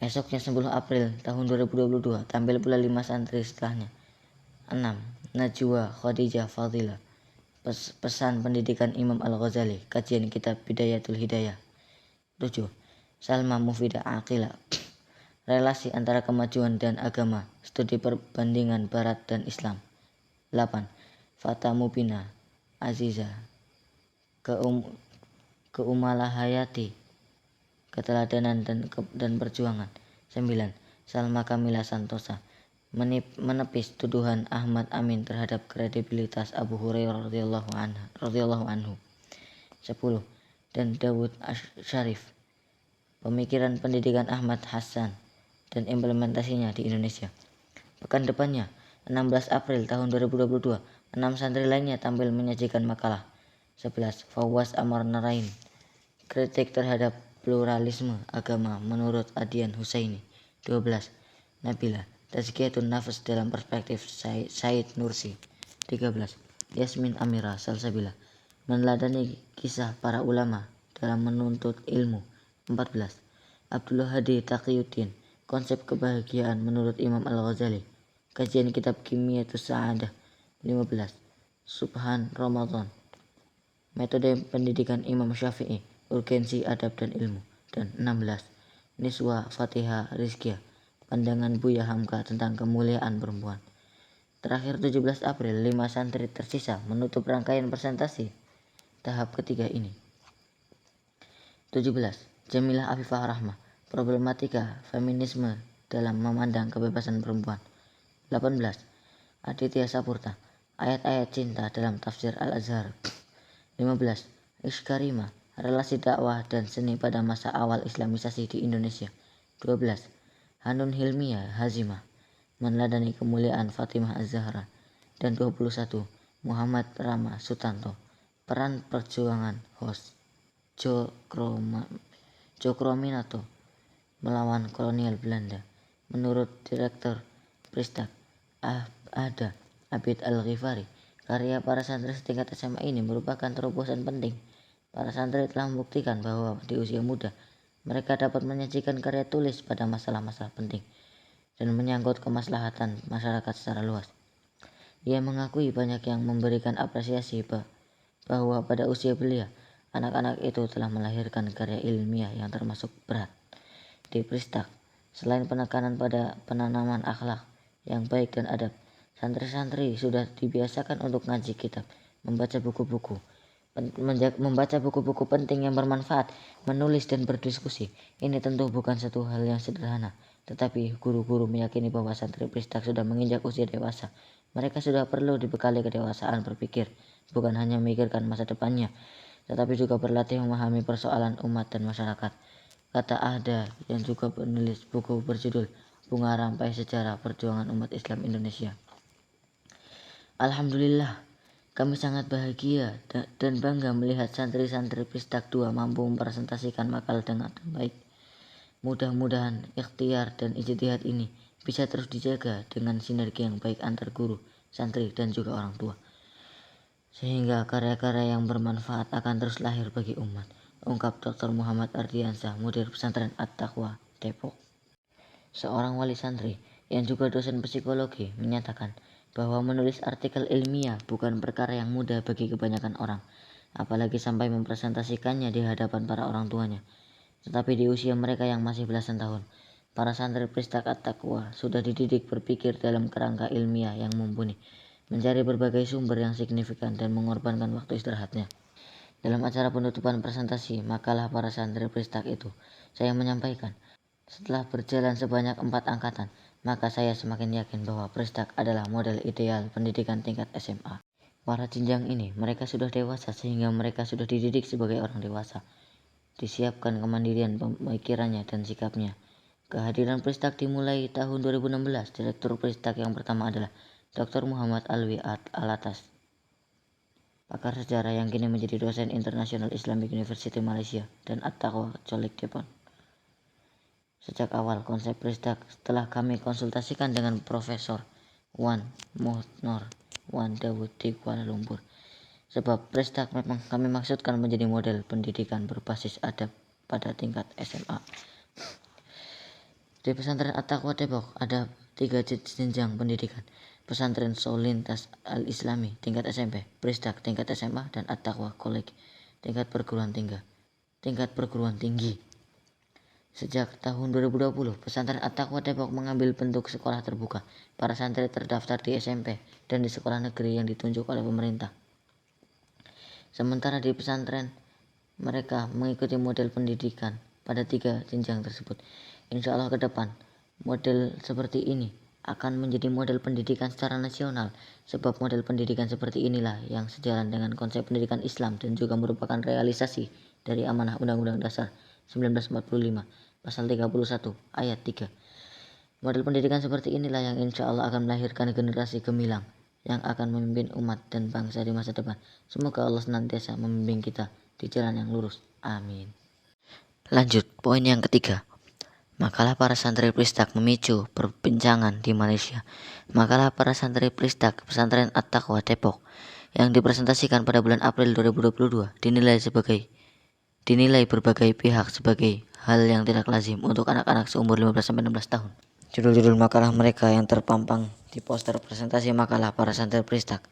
Esoknya 10 April tahun 2022 tampil pula 5 santri setelahnya. 6. Najwa Khadijah Fadila, pesan pendidikan Imam Al-Ghazali, kajian kitab Bidayatul Hidayah. 7. Salma Mufidah Aqila, relasi antara kemajuan dan agama, studi perbandingan Barat dan Islam. 8. Fata Mubina Aziza, Keumalahayati, keteladanan dan perjuangan. 9. Salma Kamila Santosa, menepis tuduhan Ahmad Amin terhadap kredibilitas Abu Hurairah radhiyallahu anhu. 10. Dan Dawud Syarif, pemikiran pendidikan Ahmad Hasan dan implementasinya di Indonesia. Pekan depannya, 16 April tahun 2022, 6 santri lainnya tampil menyajikan makalah. 11. Fawaz Amar Narain, kritik terhadap pluralisme agama menurut Adian Husaini. 12. Nabila, Tazkiyatun Nafs dalam perspektif Said Nursi. 13. Yasmin Amira Salsabila, meneladani kisah para ulama dalam menuntut ilmu. 14. Abdullah Hadi Taqiyuddin, konsep kebahagiaan menurut Imam Al-Ghazali, kajian kitab Kimiyatus Sa'adah. 15. Subhan Ramadan, metode pendidikan Imam Syafi'i, urgensi adab dan ilmu. Dan 16. Niswa Fatihah Rizkia, pandangan Buya Hamka tentang kemuliaan perempuan. Terakhir 17 April, 5 santri tersisa menutup rangkaian presentasi tahap ketiga ini. 17. Jamilah Afifah Rahmah, problematika feminisme dalam memandang kebebasan perempuan. 18. Aditya Sapurta, ayat-ayat cinta dalam tafsir Al-Azhar. 15. Ishkarima, relasi dakwah dan seni pada masa awal Islamisasi di Indonesia. 12. Hanun Hilmiyah Hazimah, meneladani kemuliaan Fatimah Az-Zahra. Dan 21. Muhammad Rama Sutanto, peran perjuangan host Cokroaminoto melawan kolonial Belanda. Menurut Direktur Pristak Ada Abid Al-Ghifari, karya para santri setingkat SMA ini merupakan terobosan penting. Para santri telah membuktikan bahwa di usia muda mereka dapat menyajikan karya tulis pada masalah-masalah penting dan menyangkut kemaslahatan masyarakat secara luas. Ia mengakui banyak yang memberikan apresiasi bahwa pada usia belia, anak-anak itu telah melahirkan karya ilmiah yang termasuk berat. Di Pristak, selain penekanan pada penanaman akhlak yang baik dan adab, santri-santri sudah dibiasakan untuk ngaji kitab, membaca buku-buku penting yang bermanfaat, menulis dan berdiskusi. Ini tentu bukan satu hal yang sederhana, tetapi guru-guru meyakini bahwa santri Pristak sudah menginjak usia dewasa. Mereka sudah perlu dibekali kedewasaan berpikir, bukan hanya memikirkan masa depannya, tetapi juga berlatih memahami persoalan umat dan masyarakat. Kata Ahda yang juga penulis buku berjudul Bunga Rampai Sejarah Perjuangan Umat Islam Indonesia. Alhamdulillah, kami sangat bahagia dan bangga melihat santri-santri Pristak 2 mampu mempresentasikan makalah dengan baik. Mudah-mudahan ikhtiar dan ijtihad ini bisa terus dijaga dengan sinergi yang baik antar guru, santri, dan juga orang tua, sehingga karya-karya yang bermanfaat akan terus lahir bagi umat, ungkap Dr. Muhammad Ardiansyah, Mudir Pesantren At-Taqwa, Depok. Seorang wali santri yang juga dosen psikologi menyatakan bahwa menulis artikel ilmiah bukan perkara yang mudah bagi kebanyakan orang, apalagi sampai mempresentasikannya di hadapan para orang tuanya. Tetapi di usia mereka yang masih belasan tahun, para santri Pristak At-Taqwa sudah dididik berpikir dalam kerangka ilmiah yang mumpuni, mencari berbagai sumber yang signifikan dan mengorbankan waktu istirahatnya. Dalam acara penutupan presentasi makalah para santri Pristak itu, saya menyampaikan, setelah berjalan sebanyak 4 angkatan, maka saya semakin yakin bahwa Pristak adalah model ideal pendidikan tingkat SMA. Para jenjang ini, mereka sudah dewasa sehingga mereka sudah dididik sebagai orang dewasa. Disiapkan kemandirian pemikirannya dan sikapnya. Kehadiran Pristak dimulai tahun 2016. Direktur Pristak yang pertama adalah Dr. Muhammad Alwi Alatas, pakar sejarah yang kini menjadi dosen International Islamic University Malaysia dan At-Taqwa Colek Depok. Sejak awal konsep Pristak setelah kami konsultasikan dengan Profesor Wan Muhnor Wan Dawud di Kuala Lumpur. Sebab Pristak memang kami maksudkan menjadi model pendidikan berbasis adab pada tingkat SMA. Di pesantren At-Taqwa Depok ada 3 jenjang pendidikan. Pesantren Solintas Al-Islami tingkat SMP, Pristak tingkat SMA, dan At-Taqwa College tingkat perguruan tinggi. Sejak tahun 2020, pesantren At-Taqwa Depok mengambil bentuk sekolah terbuka. Para santri terdaftar di SMP dan di sekolah negeri yang ditunjuk oleh pemerintah. Sementara di pesantren, mereka mengikuti model pendidikan pada 3 jenjang tersebut. Insya Allah ke depan, model seperti ini akan menjadi model pendidikan secara nasional, sebab model pendidikan seperti inilah yang sejalan dengan konsep pendidikan Islam dan juga merupakan realisasi dari amanah Undang-Undang Dasar 1945 Pasal 31 Ayat 3. Model pendidikan seperti inilah yang insya Allah akan melahirkan generasi gemilang yang akan memimpin umat dan bangsa di masa depan. Semoga Allah senantiasa membimbing kita di jalan yang lurus. Amin. Lanjut, poin yang ketiga. Makalah para santri Pristak memicu perbincangan di Malaysia. Makalah para santri Pristak Pesantren At-Taqwa Depok yang dipresentasikan pada bulan April 2022 dinilai berbagai pihak sebagai hal yang tidak lazim untuk anak-anak seumur 15-16 tahun. Judul-judul makalah mereka yang terpampang di poster presentasi makalah para santri Pristak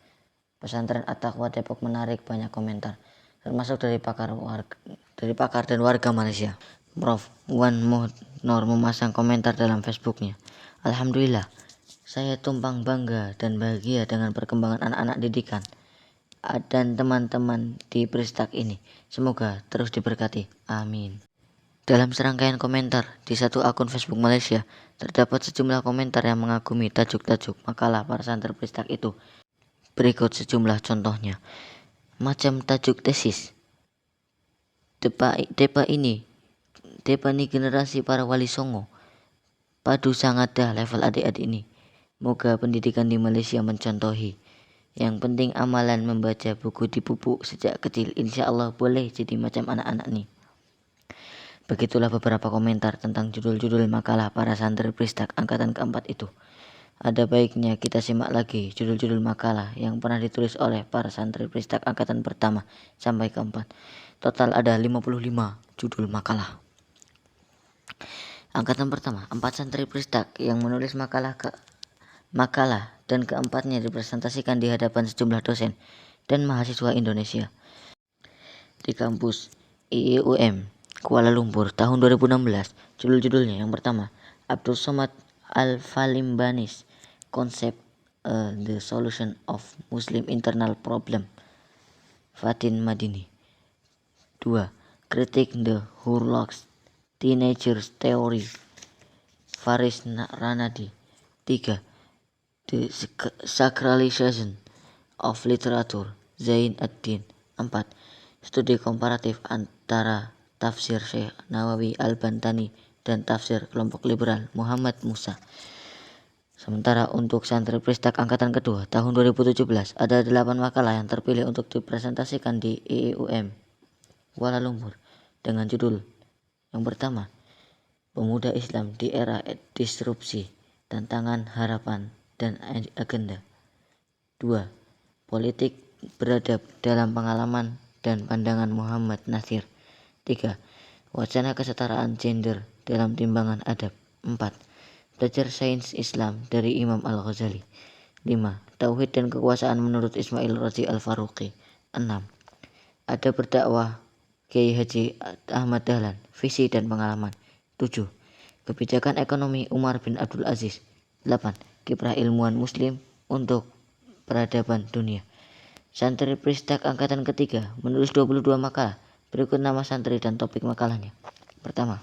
Pesantren At-Taqwa Depok menarik banyak komentar, termasuk dari pakar dan warga Malaysia. Prof. Wan Muhnor memasang komentar dalam Facebooknya. Alhamdulillah, saya tumpang bangga dan bahagia dengan perkembangan anak-anak didikan dan teman-teman di Pristak ini. Semoga terus diberkati. Amin. Dalam serangkaian komentar di satu akun Facebook Malaysia, terdapat sejumlah komentar yang mengagumi tajuk-tajuk makalah para santri Pristak itu. Berikut sejumlah contohnya. Macam tajuk tesis. Depa ni generasi para wali songo. Padu sangat dah level adik-adik ini. Moga pendidikan di Malaysia mencontohi. Yang penting amalan membaca buku dipupuk sejak kecil. Insya Allah boleh jadi macam anak-anak nih. Begitulah beberapa komentar tentang judul-judul makalah para santri Pristak angkatan keempat itu. Ada baiknya kita simak lagi judul-judul makalah yang pernah ditulis oleh para santri Pristak angkatan pertama sampai keempat. Total ada 55 judul makalah. Angkatan pertama, 4 santri Pristak yang menulis makalah dan keempatnya dipresentasikan di hadapan sejumlah dosen dan mahasiswa Indonesia di kampus IEUM Kuala Lumpur tahun 2016. Judul-judulnya yang pertama, Abdul Somad Al-Falimbanis, Konsep The Solution of Muslim Internal Problem, Fatin Madini. 2. Kritik The Hurlogs Teenagers Theory, Faris Ranadi. 3. The Sacralization of Literature, Zain ad-Din. 4. Studi komparatif antara tafsir Syekh Nawawi Al-Bantani dan tafsir kelompok liberal Muhammad Musa. Sementara untuk santri Pristak angkatan kedua tahun 2017 ada 8 makalah yang terpilih untuk dipresentasikan di IEUM Kuala Lumpur dengan judul yang pertama, Pemuda Islam di Era Disrupsi, Tantangan, Harapan, dan Agenda. 2. Politik Beradab dalam Pengalaman dan Pandangan Muhammad Nasir. 3. Wacana kesetaraan gender dalam timbangan adab. 4. Belajar sains Islam dari Imam Al-Ghazali. 5. Tauhid dan kekuasaan menurut Ismail Razi Al-Faruqi. 6. Ada berdakwah Kiai Haji Ahmad Dahlan, visi dan pengalaman. 7. Kebijakan ekonomi Umar bin Abdul Aziz. 8. Kiprah ilmuwan muslim untuk peradaban dunia. Santri Pristak angkatan ketiga menulis 22 makalah. Berikut nama santri dan topik makalahnya. Pertama,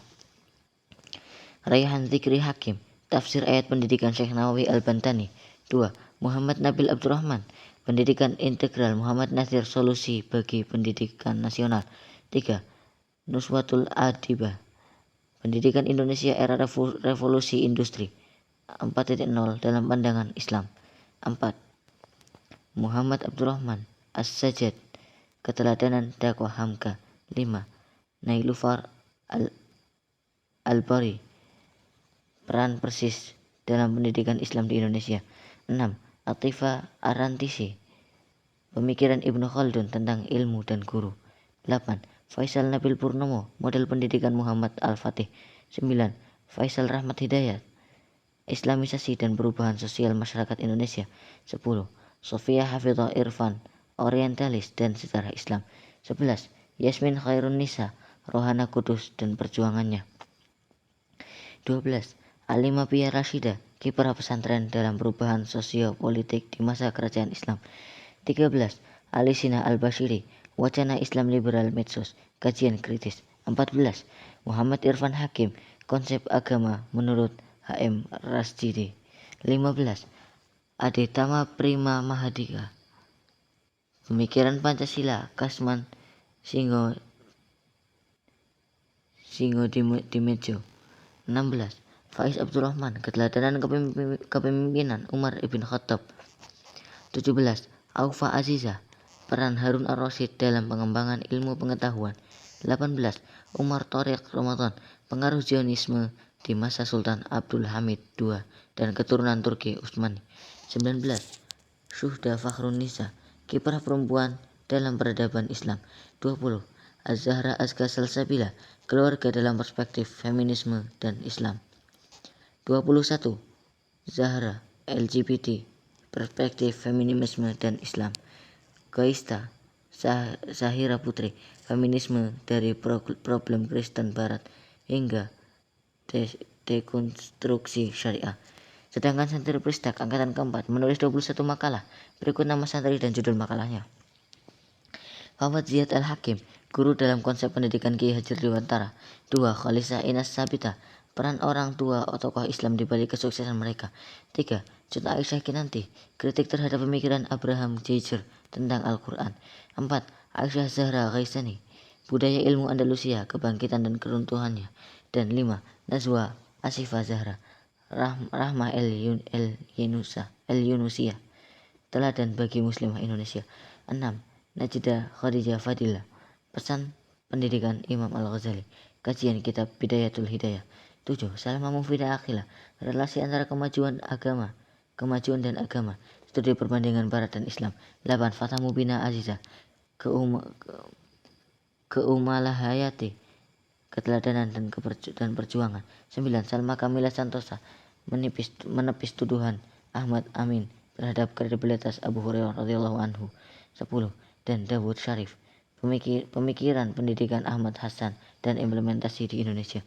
Raihan Zikri Hakim, Tafsir Ayat Pendidikan Syekh Nawawi Al-Bantani. 2. Muhammad Nabil Abdurrahman, Pendidikan Integral Muhammad Nasir, Solusi bagi Pendidikan Nasional. 3. Nuswatul Adibah, Pendidikan Indonesia Era Revolusi Industri 4.0 dalam Pandangan Islam. 4. Muhammad Abdurrahman As-Sajjad, Keteladanan Dakwah Hamka. 5. Nailufar Al-Bari, Peran Persis dalam Pendidikan Islam di Indonesia. 6. Atifa Arantisi, Pemikiran Ibnu Khaldun tentang Ilmu dan Guru. 8. Faisal Nabil Purnomo, Model Pendidikan Muhammad Al-Fatih. 9. Faisal Rahmat Hidayat, Islamisasi dan Perubahan Sosial Masyarakat Indonesia. 10. Sofia Hafidhah Irfan, Orientalis dan Sejarah Islam. 11. Yasmin Khairun Nisa, Rohana Kudus dan Perjuangannya. 12. Alimah Pia Rashida, Kiprah Pesantren dalam Perubahan Sosiopolitik di Masa Kerajaan Islam. 13. Ali Sina Al-Bashiri, Wacana Islam Liberal Medsos, kajian kritis. 14. Muhammad Irfan Hakim, konsep agama menurut HM Rasjidi. 15. Aditama Prima Mahadika, pemikiran Pancasila Kasman Singo Dimejo. 16. Faiz Abdurrahman, keteladanan kepemimpinan Umar ibn Khattab. 17. Aufa Aziza, peran Harun Ar-Rasyid dalam pengembangan ilmu pengetahuan. 18. Umar Tariq Ramadan, pengaruh Zionisme di masa Sultan Abdul Hamid II dan keturunan Turki Utsmani. 19. Syuhda Fakhrun Nisa, kiprah perempuan dalam peradaban Islam. 20. Az-Zahra Azka Salsabila, keluarga dalam perspektif feminisme dan Islam. 21. Zahra LGBT, perspektif feminisme dan Islam. Gaista Zahira Putri, feminisme dari problem Kristen Barat hingga dekonstruksi syariah. Sedangkan santri Pristak angkatan keempat menulis 21 makalah. Berikut nama santri dan judul makalahnya. Fawad Ziyad Al-Hakim, guru dalam konsep pendidikan Ki Hajar Dewantara. 2. Khalisah Inas Sabita, peran orang tua tokoh Islam di balik kesuksesan mereka. 3. Cut Aisyah Kinanti, kritik terhadap pemikiran Abraham Jaeger tentang Al-Quran. 4. Aisyah Zahra Ghaisani, budaya ilmu Andalusia, kebangkitan dan keruntuhannya. Dan 5. Nazwa Asifah Zahra, Rahmah El-Yunusia, teladan bagi muslimah Indonesia. 6. Najida Khadijah Fadila, pesan pendidikan Imam Al-Ghazali, kajian kitab Bidayatul Hidayah. 7. Salma Mufidah Akhilah, relasi antara kemajuan dan agama, studi perbandingan Barat dan Islam. 8. Fatah Mubina Aziza, Keumalah Hayati, keteladanan dan perjuangan. 9. Salma Kamila Santosa, menepis tuduhan Ahmad Amin terhadap kredibilitas Abu Hurairah radhiyallahu anhu. 10. Dan Dawud Syarif, pemikiran pendidikan Ahmad Hasan dan implementasi di Indonesia.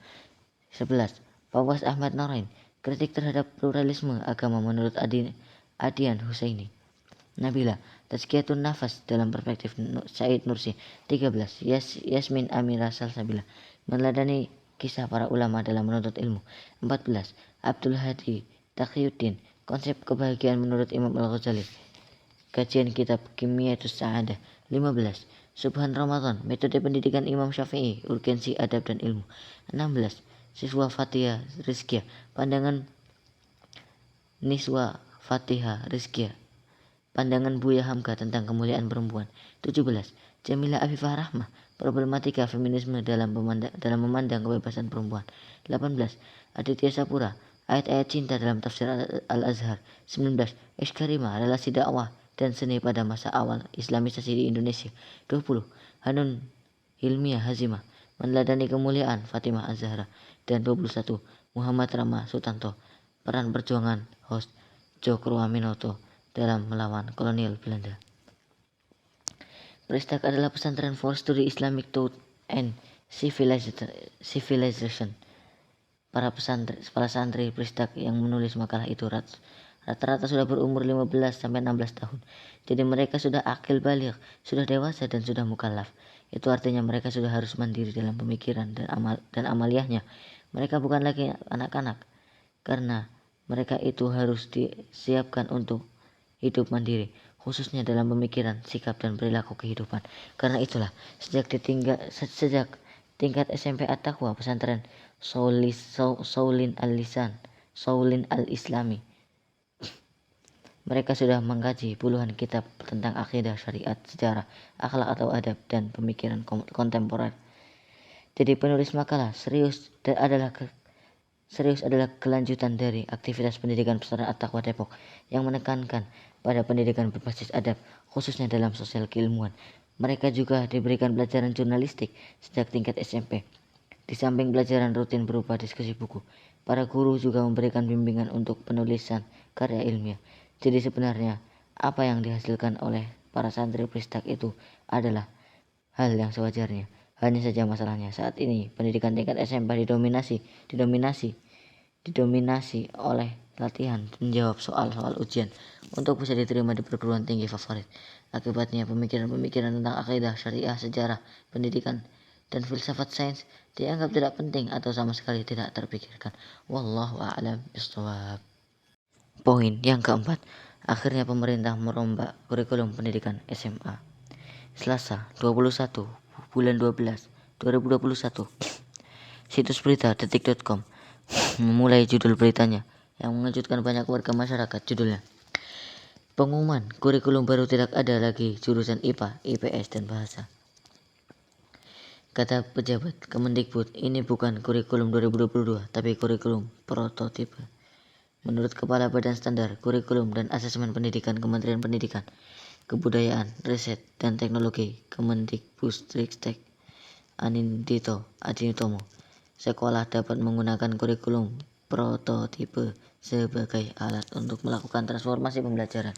11. Fawaz Ahmad Narain, kritik terhadap pluralisme agama menurut Adian Husaini. Nabila, Tazkiyatun Nafas dalam perspektif Said Nursi. 13. Yasmin Amira Salsabila, meneladani kisah para ulama dalam menuntut ilmu. 14. Abdul Hadi Taqiyuddin, konsep kebahagiaan menurut Imam Al-Ghazali, kajian kitab Kimiyatus Sa'adah. 15. Subhan Ramadan, metode pendidikan Imam Syafi'i, urgensi adab dan ilmu. 16. Siswa Fatihah Rizkia, pandangan Niswa Fatihah Rizkia, pandangan Buya Hamka tentang kemuliaan perempuan. 17. Jamila Afifah Rahmah, problematika feminisme dalam memandang kebebasan perempuan. 18. Aditya Sapura, ayat-ayat cinta dalam tafsir Al-Azhar. 19. Ishkarima, relasi dakwah dan seni pada masa awal Islamisasi di Indonesia. 20. Hanun Hilmiah Hazimah, meneladani kemuliaan Fatimah Az-Zahra. Dan 21. Muhammad Rama Sutanto, peran perjuangan host Cokroaminoto dalam melawan kolonial Belanda. Pristak adalah pesantren for study Islamic thought and civilization. Para santri Pristak yang menulis makalah itu rata-rata sudah berumur 15 sampai 16 tahun. Jadi mereka sudah akil baligh, sudah dewasa dan sudah mukallaf. Itu artinya mereka sudah harus mandiri dalam pemikiran dan amaliyahnya. Mereka bukan lagi anak-anak, karena mereka itu harus disiapkan untuk hidup mandiri, khususnya dalam pemikiran, sikap dan perilaku kehidupan. Karena itulah sejak tingkat SMP At-Taqwa, pesantren Saulin Al-Islami, mereka sudah mengkaji puluhan kitab tentang akidah, syariat, sejarah, akhlak atau adab, dan pemikiran kontemporer. Jadi penulis makalah serius adalah kelanjutan dari aktivitas pendidikan pesantren At-Taqwa Depok yang menekankan pada pendidikan berbasis adab, khususnya dalam sosial keilmuan. Mereka juga diberikan pelajaran jurnalistik sejak tingkat SMP. Di samping pelajaran rutin berupa diskusi buku, para guru juga memberikan bimbingan untuk penulisan karya ilmiah. Jadi sebenarnya apa yang dihasilkan oleh para santri Pristak itu adalah hal yang sewajarnya. Hanya saja masalahnya saat ini pendidikan tingkat SMP didominasi oleh latihan menjawab soal-soal ujian untuk bisa diterima di perguruan tinggi favorit. Akibatnya, pemikiran-pemikiran tentang akidah, syariah, sejarah, pendidikan, dan filsafat sains dianggap tidak penting atau sama sekali tidak terpikirkan. Wallahu a'lam bishawab. Poin yang keempat, akhirnya pemerintah merombak kurikulum pendidikan SMA. Selasa 21 bulan 12 2021. Situs berita detik.com memulai judul beritanya yang mengejutkan banyak warga masyarakat. Judulnya, pengumuman kurikulum baru, tidak ada lagi jurusan IPA, IPS, dan bahasa. Kata pejabat Kemendikbud, ini bukan kurikulum 2022, tapi kurikulum prototipe. Menurut Kepala Badan Standar, Kurikulum, dan Asesmen Pendidikan Kementerian Pendidikan, Kebudayaan, Riset, dan Teknologi Kemendikbudristek Anindito Aditomo, sekolah dapat menggunakan kurikulum prototipe sebagai alat untuk melakukan transformasi pembelajaran.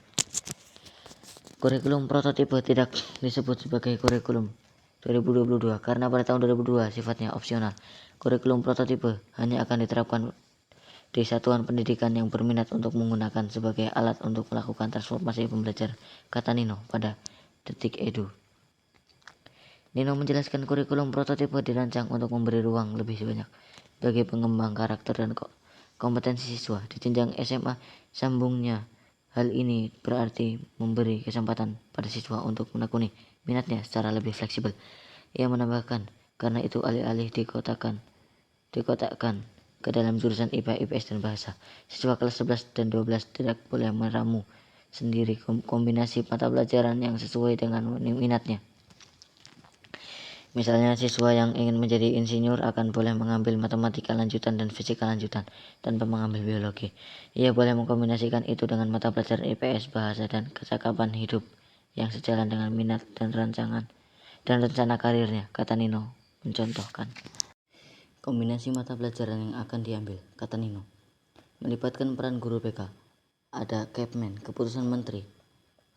Kurikulum prototipe tidak disebut sebagai kurikulum 2022 karena pada tahun 2002 sifatnya opsional. Kurikulum prototipe hanya akan diterapkan di satuan pendidikan yang berminat untuk menggunakan sebagai alat untuk melakukan transformasi pembelajaran, kata Nino pada Detik Edu. Nino menjelaskan kurikulum prototipe dirancang untuk memberi ruang lebih banyak bagi pengembang karakter dan kompetensi siswa di jenjang SMA. Sambungnya, hal ini berarti memberi kesempatan pada siswa untuk menekuni minatnya secara lebih fleksibel. Ia menambahkan, karena itu alih-alih dikotakkan ke dalam jurusan IPA, IPS, dan bahasa, siswa kelas 11 dan 12 tidak boleh meramu sendiri kombinasi mata pelajaran yang sesuai dengan minatnya. Misalnya, siswa yang ingin menjadi insinyur akan boleh mengambil matematika lanjutan dan fisika lanjutan tanpa mengambil biologi. Ia boleh mengkombinasikan itu dengan mata pelajaran IPS, bahasa, dan kecakapan hidup yang sejalan dengan minat dan rencana karirnya, kata Nino mencontohkan. Kombinasi mata pelajaran yang akan diambil, kata Nino, melibatkan peran guru BK, ada Kepmen, keputusan menteri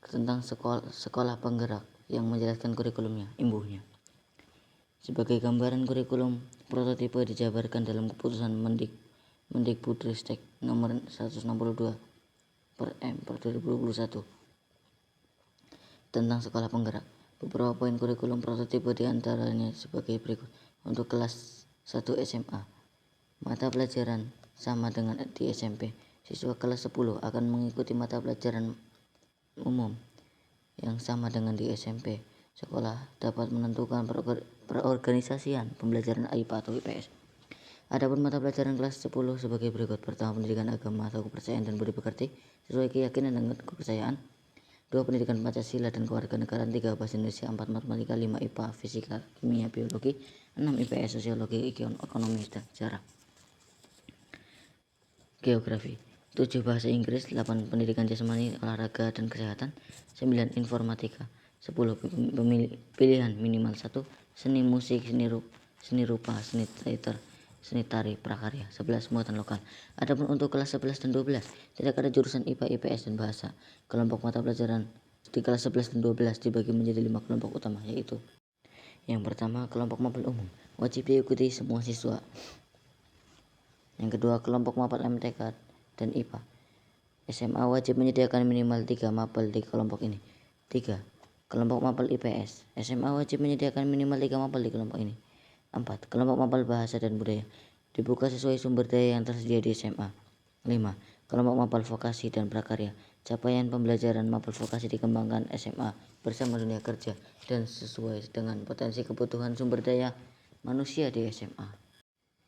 tentang sekolah penggerak yang menjelaskan kurikulumnya, imbuhnya. Sebagai gambaran, kurikulum prototipe dijabarkan dalam keputusan Mendikbudristek nomor 162 per M per 2021 tentang sekolah penggerak. Beberapa poin kurikulum prototipe diantaranya sebagai berikut. Untuk kelas 1 SMA, mata pelajaran sama dengan di SMP. Siswa kelas 10 akan mengikuti mata pelajaran umum yang sama dengan di SMP. Sekolah dapat menentukan perorganisasian pembelajaran IPA atau IPS. Adapun mata pelajaran kelas 10 sebagai berikut. Pertama, pendidikan agama atau kepercayaan dan budi pekerti sesuai keyakinan dan kepercayaan. 2, pendidikan Pancasila dan kewarganegaraan. 3, bahasa Indonesia. 4, matematika. 5, IPA, fisika, kimia, biologi. 6, IPS, sosiologi, ekonomi, dan sejarah. Geografi. 7, bahasa Inggris. 8, pendidikan jasmani, olahraga, dan kesehatan. 9, informatika. 10, pilihan minimal 1, seni musik, seni rupa, seni teater, seni tari, prakarya. 11, muatan lokal. Adapun untuk kelas 11 dan 12 tidak ada jurusan IPA, IPS, dan bahasa. Kelompok mata pelajaran di kelas 11 dan 12 dibagi menjadi 5 kelompok utama, yaitu: yang pertama, kelompok mapel umum, wajib diikuti semua siswa. Yang kedua, kelompok mapel MTK dan IPA. SMA wajib menyediakan minimal 3 mapel di kelompok ini. 3, kelompok mapel IPS. SMA wajib menyediakan minimal 3 mapel di kelompok ini. 4, kelompok mapel bahasa dan budaya. Dibuka sesuai sumber daya yang tersedia di SMA. 5, kelompok mapel vokasi dan prakarya. Capaian pembelajaran mapel vokasi dikembangkan SMA bersama dunia kerja dan sesuai dengan potensi kebutuhan sumber daya manusia di SMA.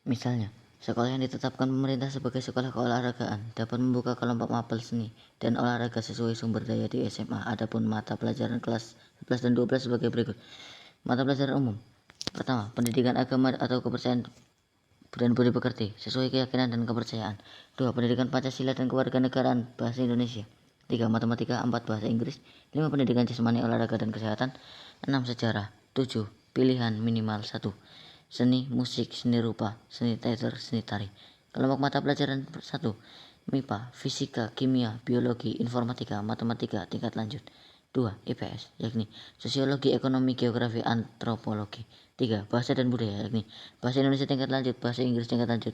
Misalnya, sekolah yang ditetapkan pemerintah sebagai sekolah keolahragaan dapat membuka kelompok mapel seni dan olahraga sesuai sumber daya di SMA. Adapun mata pelajaran kelas 11 dan 12 sebagai berikut. Mata pelajaran umum. Pertama, pendidikan agama atau kepercayaan dan budi pekerti sesuai keyakinan dan kepercayaan. 2, pendidikan Pancasila dan kewarganegaraan, bahasa Indonesia. 3, matematika. 4, bahasa Inggris. 5, pendidikan jasmani, olahraga, dan kesehatan. 6, sejarah. 7, pilihan minimal 1, seni musik, seni rupa, seni teater, seni tari. Kelompok mata pelajaran 1, MIPA, fisika, kimia, biologi, informatika, matematika tingkat lanjut. 2, IPS, yakni sosiologi, ekonomi, geografi, antropologi. 3. Bahasa dan budaya, yakni bahasa Indonesia tingkat lanjut, bahasa Inggris tingkat lanjut,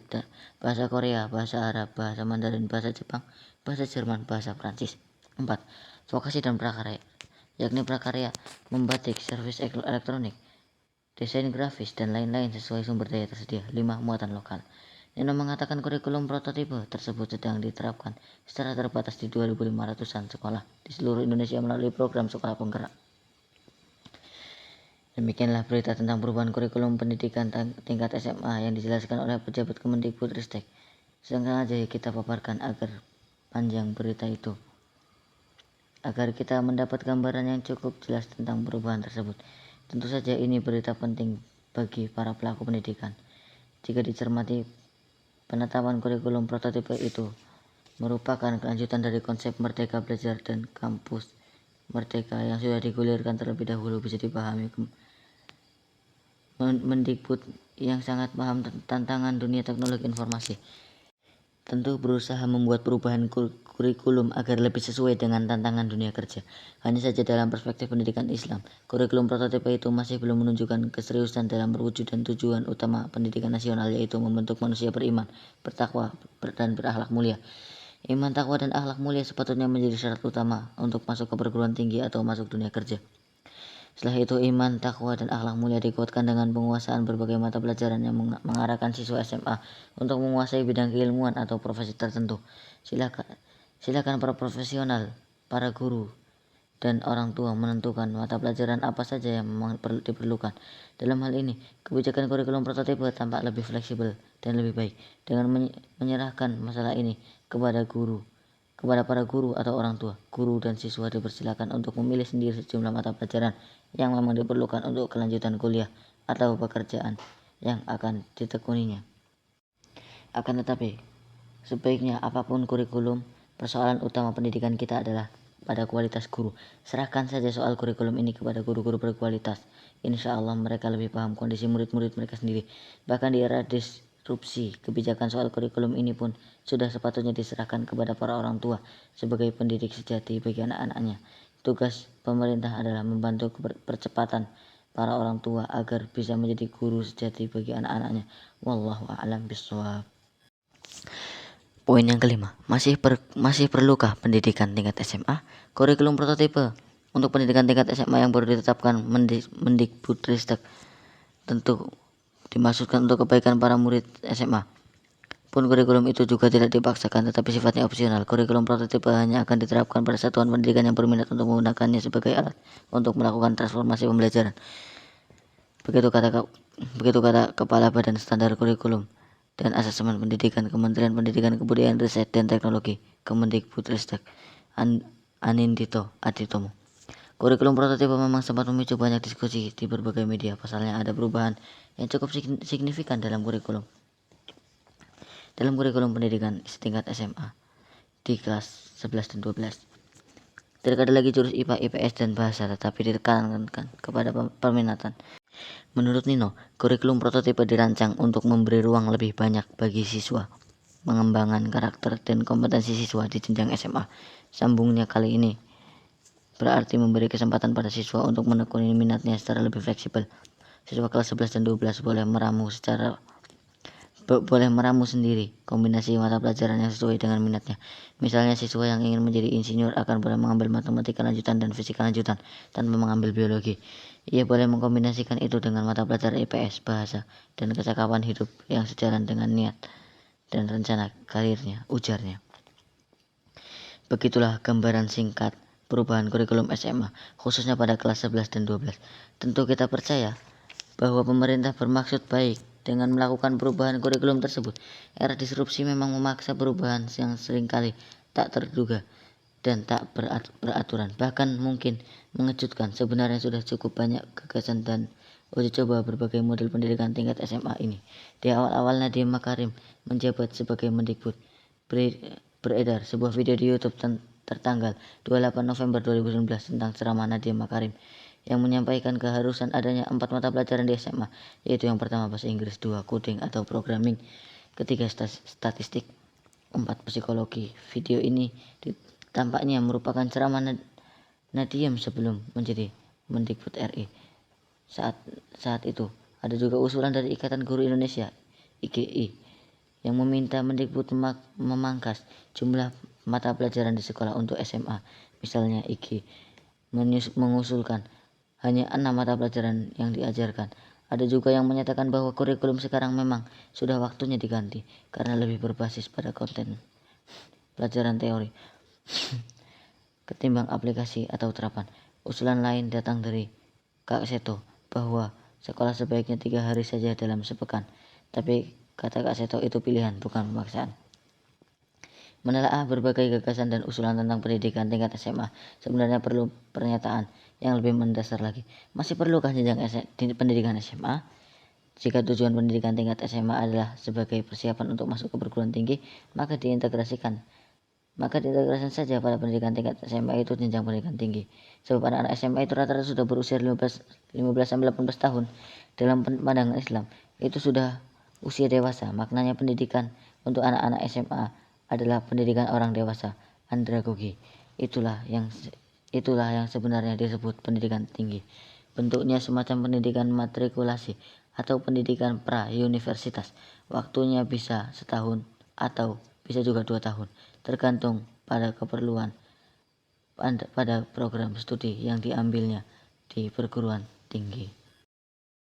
bahasa Korea, bahasa Arab, bahasa Mandarin, bahasa Jepang, bahasa Jerman, bahasa Prancis. 4. Vokasi dan prakarya, yakni prakarya membatik, servis elektronik, desain grafis, dan lain-lain sesuai sumber daya tersedia. 5. Muatan lokal. Nino mengatakan kurikulum prototipe tersebut sedang diterapkan secara terbatas di 2.500-an sekolah di seluruh Indonesia melalui program sekolah penggerak. Demikianlah berita tentang perubahan kurikulum pendidikan tingkat SMA yang dijelaskan oleh pejabat Kemendikbudristek. Sengaja kita paparkan agar panjang berita itu, agar kita mendapat gambaran yang cukup jelas tentang perubahan tersebut. Tentu saja ini berita penting bagi para pelaku pendidikan. Jika dicermati, penetapan kurikulum prototipe itu merupakan kelanjutan dari konsep Merdeka Belajar dan Kampus Merdeka yang sudah digulirkan terlebih dahulu. Bisa dipahami Mendikbud yang sangat paham tantangan dunia teknologi informasi tentu berusaha membuat perubahan kurikulum agar lebih sesuai dengan tantangan dunia kerja. Hanya saja dalam perspektif pendidikan Islam, kurikulum prototipe itu masih belum menunjukkan keseriusan dalam perwujudan tujuan utama pendidikan nasional, yaitu membentuk manusia beriman, bertakwa, dan berakhlak mulia. Iman, takwa, dan akhlak mulia sepatutnya menjadi syarat utama untuk masuk ke perguruan tinggi atau masuk dunia kerja. Setelah itu, iman, takwa, dan akhlak mulia dikuatkan dengan penguasaan berbagai mata pelajaran yang mengarahkan siswa SMA untuk menguasai bidang keilmuan atau profesi tertentu. Silakan para profesional, para guru, dan orang tua menentukan mata pelajaran apa saja yang memang diperlukan. Dalam hal ini, kebijakan kurikulum prototipe tampak lebih fleksibel dan lebih baik dengan menyerahkan masalah ini kepada para guru atau orang tua. Guru dan siswa dipersilakan untuk memilih sendiri sejumlah mata pelajaran yang memang diperlukan untuk kelanjutan kuliah atau pekerjaan yang akan ditekuninya. Akan tetapi, sebaiknya apapun kurikulum, persoalan utama pendidikan kita adalah pada kualitas guru. Serahkan saja soal kurikulum ini kepada guru-guru berkualitas. Insya Allah mereka lebih paham kondisi murid-murid mereka sendiri. Bahkan di era disrupsi, kebijakan soal kurikulum ini pun sudah sepatutnya diserahkan kepada para orang tua sebagai pendidik sejati bagi anak-anaknya. Tugas pemerintah adalah membantu percepatan para orang tua agar bisa menjadi guru sejati bagi anak-anaknya. Wallahu a'lam bishawab. Poin yang kelima, masih perlukah pendidikan tingkat SMA? Kurikulum prototipe untuk pendidikan tingkat SMA yang baru ditetapkan Mendikbudristek tentu dimaksudkan untuk kebaikan para murid SMA. Pun kurikulum itu juga tidak dipaksakan tetapi sifatnya opsional. Kurikulum prototipe hanya akan diterapkan pada satuan pendidikan yang berminat untuk menggunakannya sebagai alat untuk melakukan transformasi pembelajaran. Begitu kata Kepala Badan Standar Kurikulum dan Asesmen Pendidikan Kementerian Pendidikan Kebudayaan Riset dan Teknologi Kemendikbudristek Anindito Aditomo. Kurikulum prototipe memang sempat memicu banyak diskusi di berbagai media. Pasalnya ada perubahan yang cukup signifikan dalam kurikulum pendidikan setingkat SMA di kelas 11 dan 12. Tidak ada lagi jurus IPA, IPS, dan bahasa, tetapi ditekankan kepada peminatan. Menurut Nino, kurikulum prototipe dirancang untuk memberi ruang lebih banyak bagi siswa, mengembangkan karakter dan kompetensi siswa di jenjang SMA. Sambungnya kali ini berarti memberi kesempatan pada siswa untuk menekuni minatnya secara lebih fleksibel. Siswa kelas 11 dan 12 boleh meramu sendiri kombinasi mata pelajaran yang sesuai dengan minatnya. Misalnya siswa yang ingin menjadi insinyur akan boleh mengambil matematika lanjutan dan fisika lanjutan tanpa mengambil biologi. Ia boleh mengkombinasikan itu dengan mata pelajaran IPS, bahasa, dan kecakapan hidup yang sejalan dengan niat dan rencana karirnya, ujarnya. Begitulah gambaran singkat perubahan kurikulum SMA, khususnya pada kelas 11 dan 12. Tentu kita percaya bahwa pemerintah bermaksud baik dengan melakukan perubahan kurikulum tersebut. Era disrupsi memang memaksa perubahan yang seringkali tak terduga dan tak beraturan, bahkan mungkin mengejutkan. Sebenarnya sudah cukup banyak gagasan dan uji coba berbagai model pendidikan tingkat SMA ini. Di awal-awal Nadiem Makarim menjabat sebagai Mendikbud, beredar sebuah video di YouTube tertanggal 28 November 2019 tentang ceramah Nadiem Makarim yang menyampaikan keharusan adanya 4 mata pelajaran di SMA, yaitu yang pertama bahasa Inggris, 2 coding atau programming, ketiga statistik, 4 psikologi. Video ini tampaknya merupakan ceramah Nadiem sebelum menjadi Mendikbud RI. Saat itu Ada juga usulan dari Ikatan Guru Indonesia (IGI) yang meminta Mendikbud memangkas jumlah mata pelajaran di sekolah untuk SMA. Misalnya IGI mengusulkan hanya 6 mata pelajaran yang diajarkan. Ada juga yang menyatakan bahwa kurikulum sekarang memang sudah waktunya diganti karena lebih berbasis pada konten pelajaran teori ketimbang aplikasi atau terapan. Usulan lain datang dari Kak Seto bahwa sekolah sebaiknya 3 hari saja dalam sepekan. Tapi kata Kak Seto itu pilihan, bukan pemaksaan. Menelaah berbagai gagasan dan usulan tentang pendidikan tingkat SMA, sebenarnya perlu pernyataan yang lebih mendasar lagi. Masih perlukah jenjang pendidikan SMA? Jika tujuan pendidikan tingkat SMA adalah sebagai persiapan untuk masuk ke perguruan tinggi, maka diintegrasikan saja pada pendidikan tingkat SMA itu jenjang pendidikan tinggi. Sebab anak-anak SMA itu rata-rata sudah berusia 15 sampai 18 tahun. Dalam pandangan Islam, itu sudah usia dewasa. Maknanya pendidikan untuk anak-anak SMA adalah pendidikan orang dewasa, andragogi. Itulah yang sebenarnya disebut pendidikan tinggi. Bentuknya semacam pendidikan matrikulasi atau pendidikan pra-universitas. Waktunya bisa setahun atau bisa juga 2 tahun, tergantung pada keperluan pada program studi yang diambilnya di perguruan tinggi.